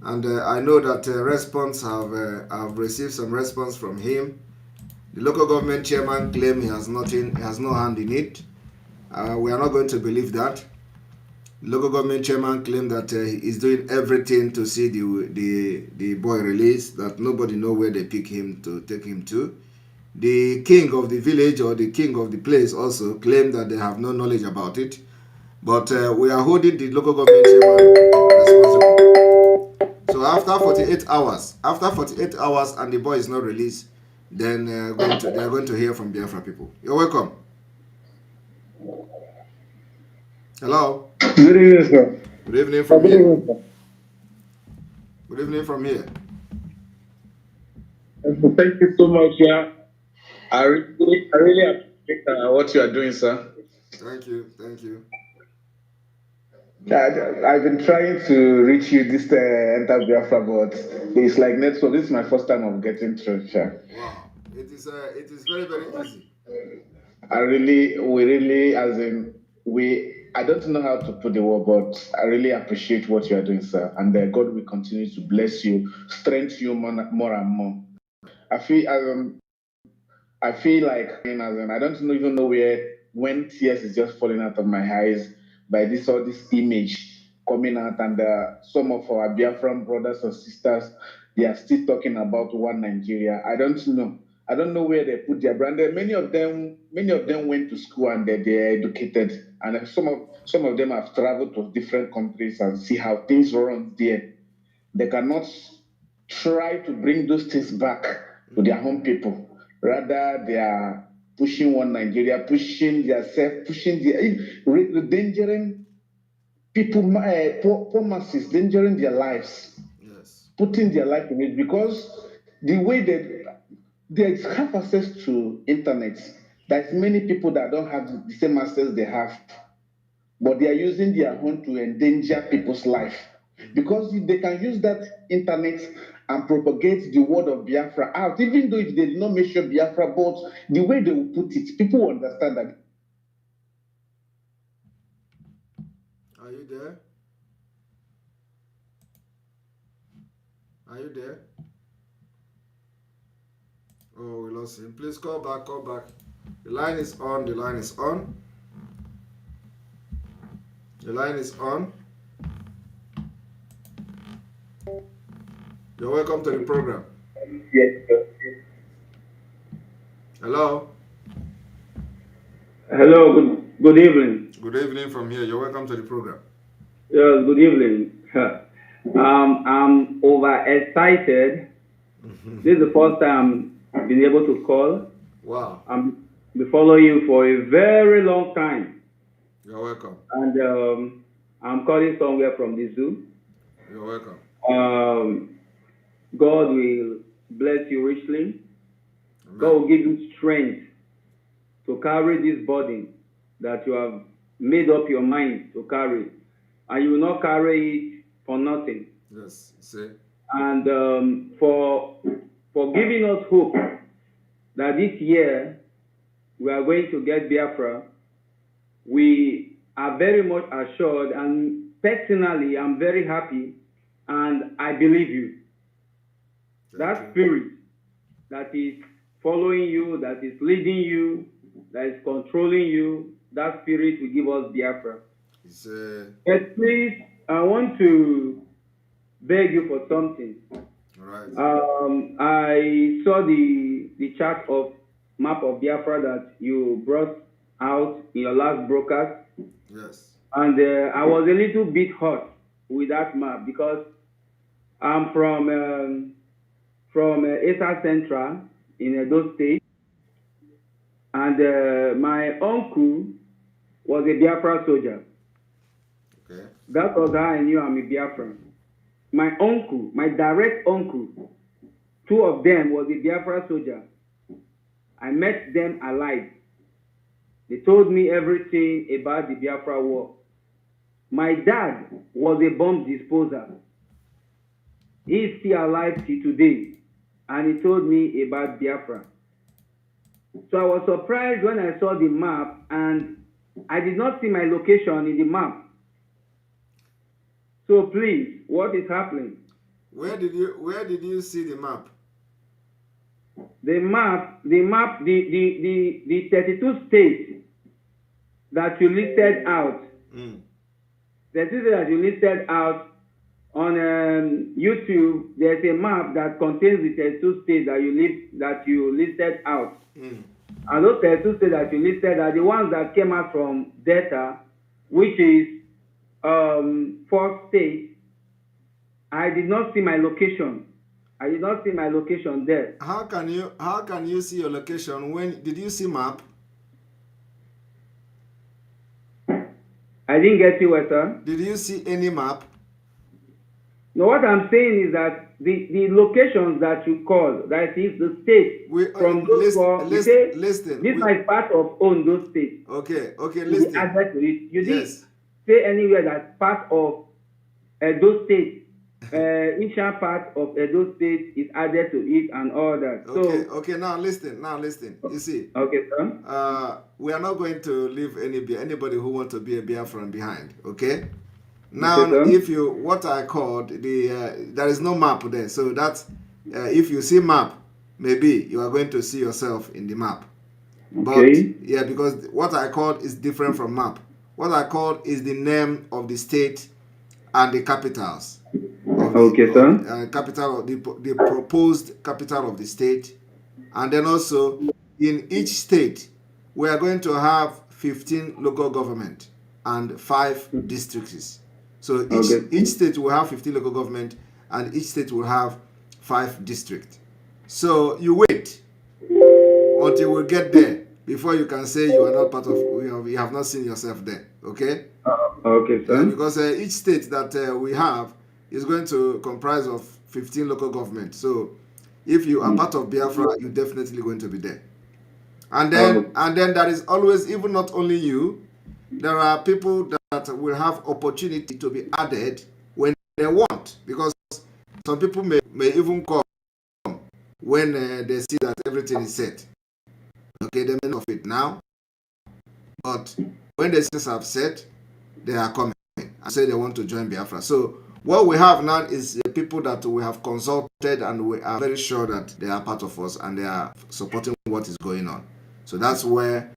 and I know that response have received some response from him. The local government chairman claimed he has no hand in it. We are not going to believe that. The local government chairman claimed that he is doing everything to see the boy released, that nobody know where they pick him to take him to. The king of the village or the king of the place also claimed that they have no knowledge about it. But we are holding the local government chairman responsible. So after 48 hours and the boy is not released, then they are going to hear from Biafra people. You're welcome. Hello. Good evening, sir. Good evening from here. Good evening from here. Thank you so much, yeah. I really appreciate what you are doing, sir. Thank you. I've been trying to reach you this enter Biafra, but it's like network. This is my first time of getting through. Sure. Wow, it is very, very easy. We really, as in, I don't know how to put the word, but I really appreciate what you are doing, sir. And God will continue to bless you, strengthen you more and more. I feel like, as in, I don't even know when tears is just falling out of my eyes by all this image coming out, and some of our Biafran brothers and sisters, they are still talking about one Nigeria. I don't know. I don't know where they put their brand. Many of them went to school and they're educated, and some of them have traveled to different countries and see how things run there. They cannot try to bring those things back to their home people. Rather, they are pushing one Nigeria, pushing themselves, endangering people, poor masses, endangering their lives, putting their life in it, because the way they have access to internet, there's many people that don't have the same access they have, but they are using their own to endanger people's life. Because if they can use that internet and propagate the word of Biafra out, even though if they did not mention Biafra, but the way they will put it, people will understand that. Are you there? Are you there? Oh, we lost him. Please call back, call back. The line is on, the line is on. The line is on. You're welcome to the program. Yes, sir. Hello? Hello, good evening. Good evening from here. You're welcome to the program. Yes, good evening. I'm overexcited. This is the first time I've been able to call. Wow. I'm been following you for a very long time. You're welcome. And I'm calling somewhere from the zoo. You're welcome. God will bless you richly. Amen. God will give you strength to carry this burden that you have made up your mind to carry. And you will not carry it for nothing. Yes, see. And for giving us hope that this year we are going to get Biafra, we are very much assured, and personally I'm very happy, and I believe you. That spirit that is following you, that is leading you, that is controlling you, that spirit will give us Biafra. But please, I want to beg you for something. Right. I saw the chart of map of Biafra that you brought out in your last broadcast. Yes. And I was a little bit hot with that map because I'm from Esa Central in Edo State, and my uncle was a Biafra soldier. Okay. That was how I knew I'm a Biafran. My uncle, my direct uncle, two of them was a Biafra soldier. I met them alive. They told me everything about the Biafra war. My dad was a bomb disposer. He's still alive till today, and he told me about Biafra. So I was surprised when I saw the map, and I did not see my location in the map. So please, what is happening? Where did you see the map? The 32 states that you listed out. The 32 that you listed out on YouTube, there's a map that contains the 32 states that you listed out. And those 32 states that you listed are the ones that came out from data, which is 4 states. I did not see my location. I did not see my location there. How can you see your location? When did you see map? I didn't get you, sir. Did you see any map? No, what I'm saying is that the locations that you call, that is the state from those four, listen. This is part of Ondo State. Okay, listen. You did. say anywhere that's part of Edo State. Eastern part of Edo State is added to it and all that. Okay, okay. Now listen. You see. Okay, sir. We are not going to leave anybody who want to be a Biafran behind. Okay. Now, Okay, if you what I called there is no map there, so that's if you see map, maybe you are going to see yourself in the map. Okay. But yeah, because what I called is different from map. What I called is the name of the state and the capitals. Okay, sir. Capital of the proposed capital of the state, and then also in each state we are going to have 15 local government and 5 districts. So each state will have 15 local government and each state will have 5 districts. So you wait until we get there before you can say you are not part of, you have not seen yourself there. Okay? Okay, sir. Yeah, because each state that we have is going to comprise of 15 local governments. So if you are part of Biafra, you're definitely going to be there. And then there is always, even not only you, there are people that will have opportunity to be added when they want, because some people may even come when they see that everything is set. Okay, they may not of it now, but when the things have set, they are coming and say they want to join Biafra. So what we have now is the people that we have consulted and we are very sure that they are part of us and they are supporting what is going on. So that's where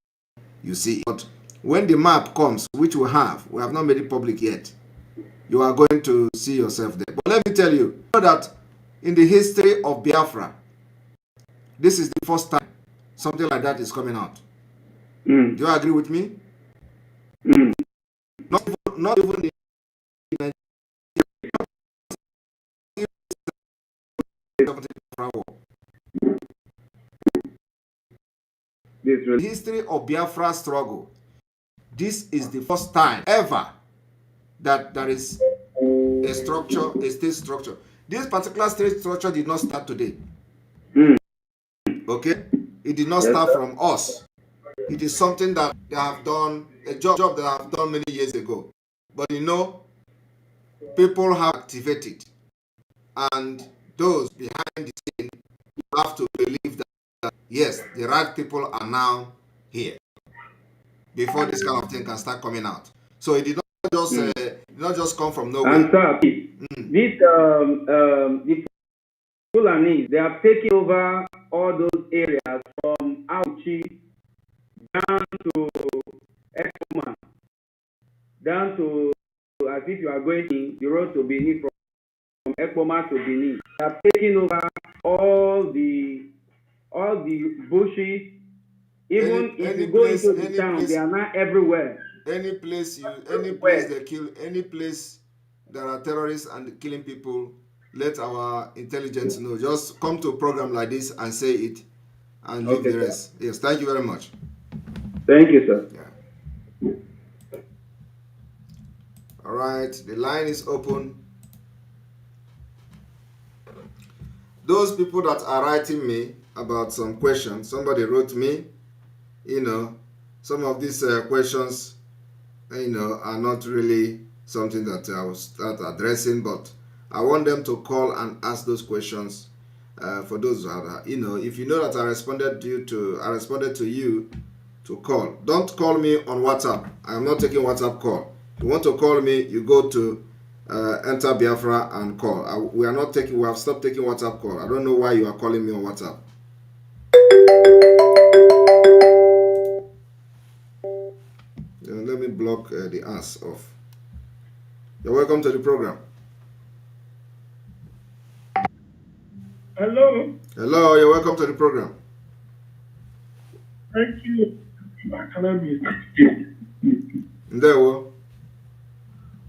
you see it. But when the map comes, which we have not made it public yet, you are going to see yourself there. But let me tell you that in the history of Biafra, this is the first time something like that is coming out. Do you agree with me? Not even the the history of Biafra struggle. This is the first time ever that there is a structure, a state structure. This particular state structure did not start today. Okay? It did not start from us. It is something that they have done, a job that they have done many years ago. But you know, people have activated, and those behind the scene have to believe that yes, the right people are now here before this kind of thing can start coming out. So it did not just come from nowhere. And sir, this the Fulani, they have taken over all those areas from Auchi down to Ekoma, down to, as if you are going in the road to Benin, from Ekoma to Benin. They have taken over all the bushes. Even if you go into the town, they are not everywhere. Any place they kill, any place there are terrorists and killing people, let our intelligence know. Just come to a program like this and say it, and leave the rest. Sir. Yes, thank you very much. Thank you, sir. Yeah. All right, the line is open. Those people that are writing me about some questions, somebody wrote me, some of these questions, are not really something that I will start addressing, but I want them to call and ask those questions. For those who are, if you know that I responded to you to call. Don't call me on WhatsApp. I am not taking WhatsApp call. If you want to call me, you go to enter Biafra and call. We have stopped taking WhatsApp call. I don't know why you are calling me on WhatsApp. Let me block the ass off. You're welcome to the program. Hello. Hello, you're welcome to the program. Thank you. There we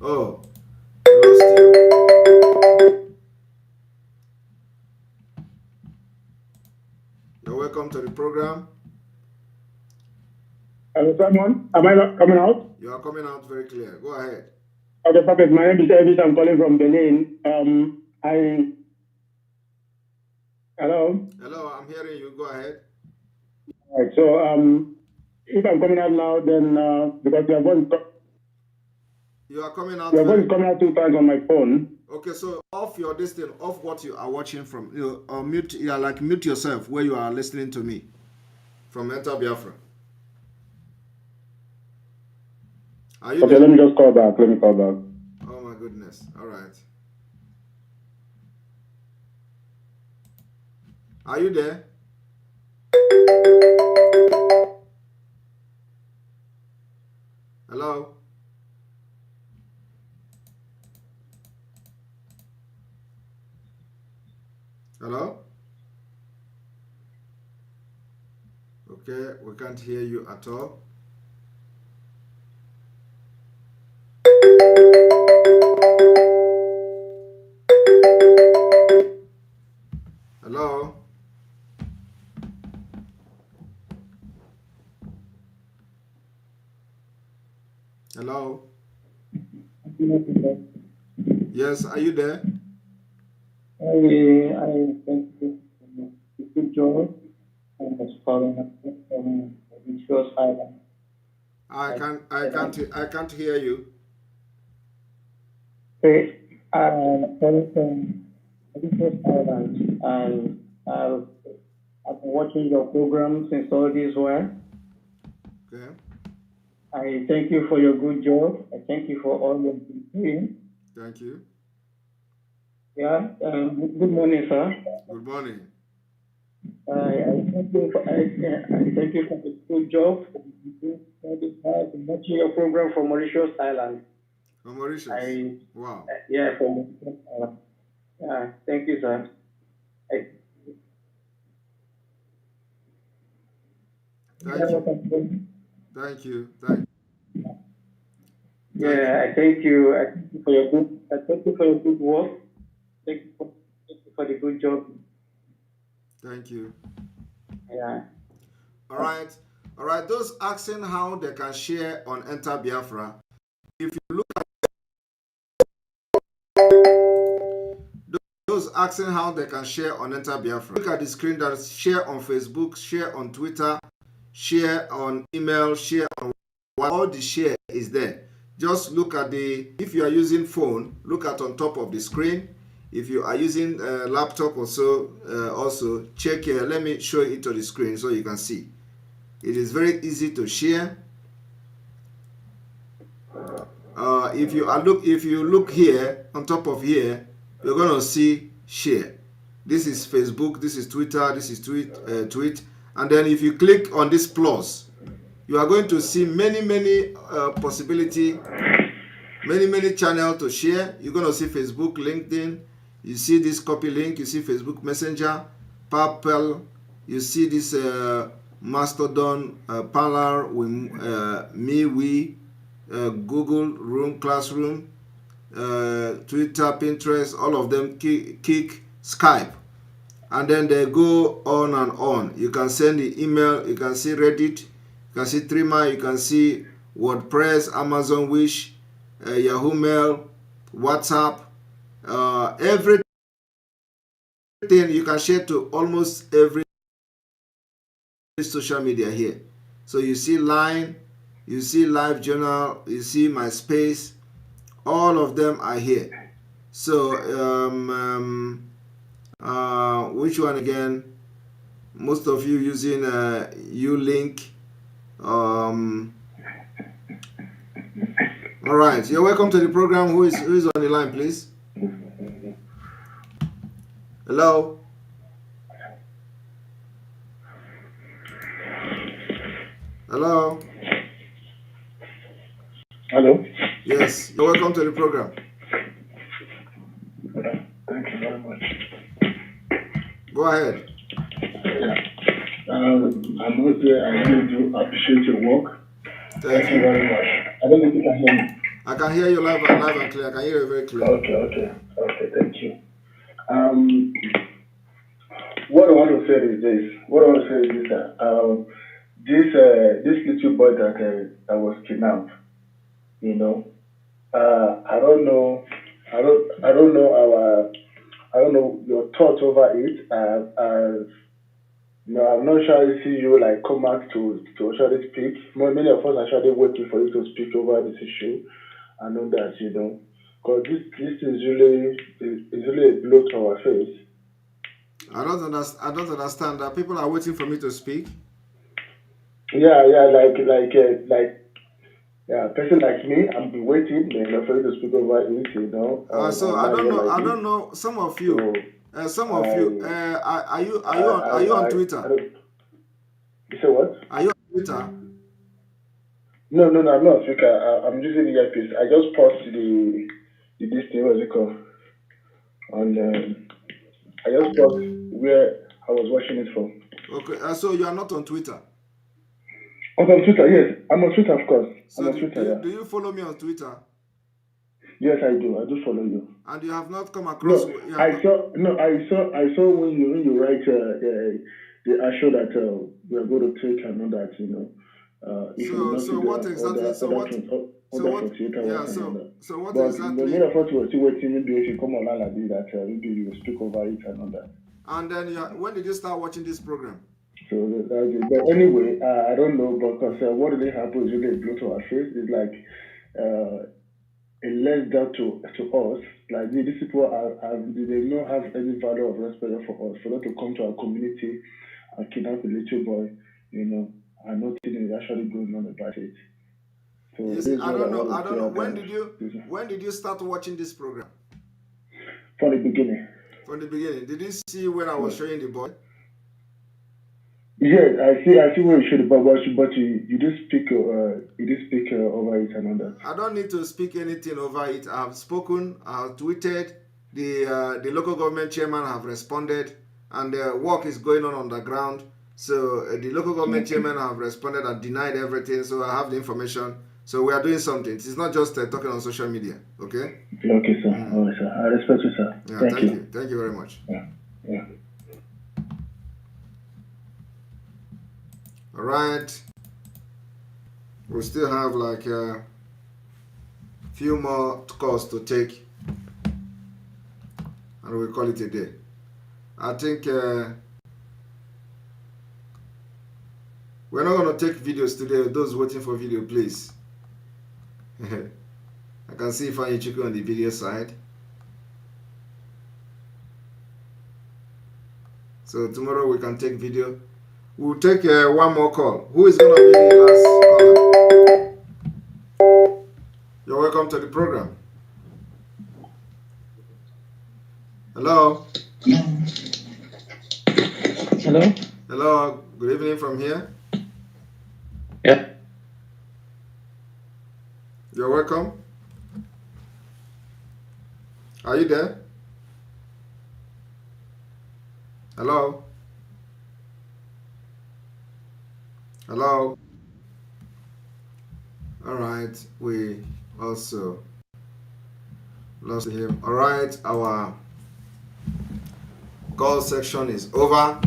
Oh, lost you. You're welcome to the program. Hello, someone. Am I not coming out? You are coming out very clear. Go ahead. Okay, perfect. My name is Elvis. I'm calling from Benin. Hello. Hello, I'm hearing you. Go ahead. All right. So, if I'm coming out loud, then because your voice. You are coming out. Your voice is coming out 2 times on my phone. Okay, so off your distance, off what you are watching from. Or mute. Yeah, like mute yourself where you are listening to me from Enter Biafra. Are you Okay, there? let me just call back. Let me call back. Oh my goodness. All right. Are you there? Hello? Hello? Okay, we can't hear you at all. Hello? Hello? Yes, are you there? I thank you for the good job and was following up from Rituals Island. I can't hear you. Okay, I'm calling from Rituals Island, and I've been watching your program since all this while. Okay. I thank you for your good job. I thank you for all you've been doing. Thank you. Yeah, good morning, sir. Good morning. I thank you for the good job. I've been watching your program from Mauritius Island. From Mauritius? Wow. Yeah, from Mauritius Island. Yeah, thank you, sir. Thank you. Thank you. Yeah, I thank you. I thank you for your good. I thank you for your good work. Thank you for the good job. Thank you. Yeah. All right. All right. Those asking how they can share on Enter Biafra, if you look at those asking how they can share on Enter Biafra, look at the screen that is share on Facebook, share on Twitter, share on email, share on all the share is there. Just look at if you are using phone, look at on top of the screen. If you are using a laptop or so, also check here. Let me show it to the screen so you can see. It is very easy to share. If you look here on top of here, you're going to see share. This is Facebook, this is Twitter, this is tweet, and then if you click on this plus, you are going to see many possibility, many channels to share. You're going to see Facebook, LinkedIn. You see this copy link. You see Facebook Messenger, PayPal. You see this Mastodon, Parler, we, Google Room, Classroom, Twitter, Pinterest. All of them, Kik, Skype. And then they go on and on. You can send the email. You can see Reddit. You can see Threema. You can see WordPress, Amazon Wish, Yahoo Mail, WhatsApp, everything you can share to almost every social media here. So you see Line, you see Live Journal, you see MySpace, all of them are here. So which one again? Most of you using Ulink. All right, you're welcome to the program. Who is on the line, please? Hello. Hello. Hello. Yes, you're welcome to the program. Thank you very much. Go ahead. I must say I really do appreciate your work. Thank you very much. I don't know if you can hear me. I can hear you live and clear. I can hear you very clear. Okay, thank you. What I want to say is this. This little boy that was kidnapped, I don't know. I don't know your thoughts over it. I'm not sure if you come back to actually speak. Many of us are actually waiting for you to speak over this issue. and all that, you know, because this is really a blow to our face. I don't understand that people are waiting for me to speak. Yeah, a person like me, I'm be waiting, you know, for you to speak over it, you know. So I don't know. I don't know. Some of you, are you on Twitter? You say what? Are you on Twitter? No, I'm not on Twitter. I'm using the earpiece. I just paused this thing, what's it called? I just paused where I was watching it from. Okay, so you are not on Twitter? I'm on Twitter, yes. I'm on Twitter, of course. So I'm on Twitter, do you follow me on Twitter? Yes, I do. I do follow you. And you have not come across? I saw when you write I show that we are going to take another, you know. If you not so what exactly? So what exactly? The main of what you were still waiting, maybe if you come online like this, that maybe you will speak over it and all that. And then when did you start watching this program? So that's it. But anyway, I don't know, because what really happens is really a blow to our face. It's like a less down to us. Like these people they don't have any value of respect for us. For them to come to our community and kidnap a little boy, you know, and nothing is actually going on about it. So yes, I don't know. When did you start watching this program? From the beginning. From the beginning. Did you see when I was showing the boy? Yes, I see where you showed the boy, but you did speak over it and all that. I don't need to speak anything over it. I have spoken, I have tweeted, the local government chairman have responded, and work is going on the ground. So the local government chairman have responded and denied everything, so I have the information. So we are doing something. It's not just talking on social media, okay? Okay, sir. All right, sir. I respect you, sir. Yeah, thank you. Thank you very much. Yeah. All right. We still have like a few more calls to take, and we'll call it a day. I think we're not going to take videos today. Those waiting for video, please. I can see Fanny Chuku on the video side. So tomorrow we can take video. We'll take one more call. Who is going to be the last caller? You're welcome to the program. Hello? Hello? Hello. Good evening from here. Yeah. You're welcome. Are you there? Hello? Hello? All right, we also lost him. All right, our call section is over.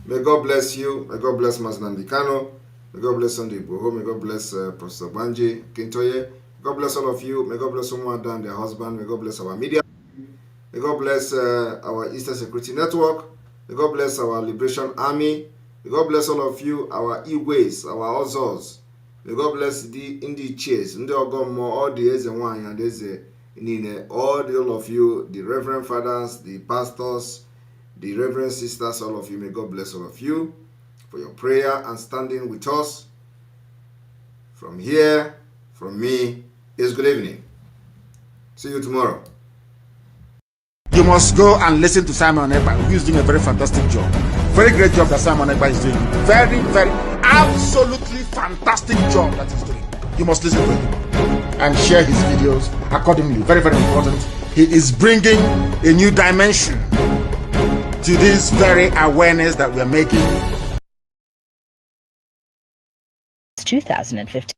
May God bless you. May God bless Mazinandi Kano. May God bless Sunday Boho. May God bless Professor Banji Kintoye. God bless all of you. May God bless someone and their husband. May God bless our media. May God bless our Eastern Security Network. May God bless our Liberation Army. May God bless all of you, our Igwes, our Ozos. May God bless the Indi Chase, all the Ezenwanya, and all of you, the Reverend Fathers, the pastors, the Reverend Sisters, all of you. May God bless all of you for your prayer and standing with us. From here, from me, is good evening. See you tomorrow. You must go and listen to Simon Ekpa, who is doing a very fantastic job. Very great job that Simon Ekpa is doing. Very, very, absolutely fantastic job that he's doing. You must listen to him and share his videos accordingly. Very, very important. He is bringing a new dimension to this very awareness that we're making. 2015.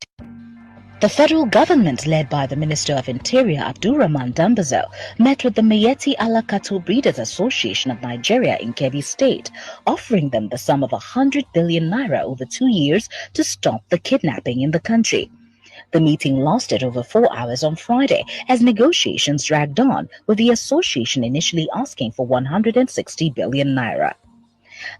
The federal government, led by the Minister of Interior Abdulrahman Dambazo, met with the Miyetti Allah Cattle Breeders Association of Nigeria in Kebbi State, offering them the sum of 100 billion naira over 2 years to stop the kidnapping in the country. The meeting lasted over 4 hours on Friday as negotiations dragged on, with the association initially asking for 160 billion naira.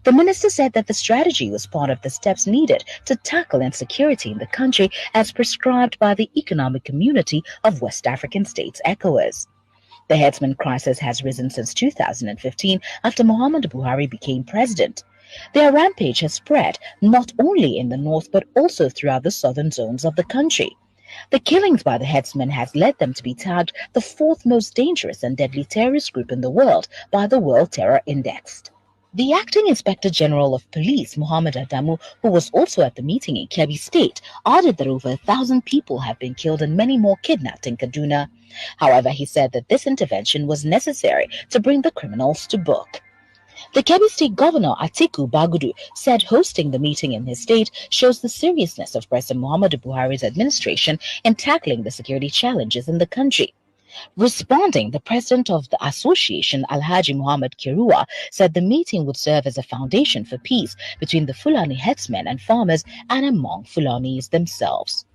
The minister said that the strategy was part of the steps needed to tackle insecurity in the country as prescribed by the Economic Community of West African States, ECOWAS. The herdsman crisis has risen since 2015 after Muhammadu Buhari became president. Their rampage has spread not only in the north but also throughout the southern zones of the country. The killings by the herdsmen has led them to be tagged the fourth most dangerous and deadly terrorist group in the world by the World Terror Index. The acting Inspector General of Police, Muhammad Adamu, who was also at the meeting in Kebbi State, added that over 1,000 people have been killed and many more kidnapped in Kaduna. However, he said that this intervention was necessary to bring the criminals to book. The Kebbi State Governor Atiku Bagudu said hosting the meeting in his state shows the seriousness of President Muhammadu Buhari's administration in tackling the security challenges in the country. Responding, the president of the association, Alhaji Muhammad Kirua, said the meeting would serve as a foundation for peace between the Fulani headsmen and farmers and among Fulanis themselves.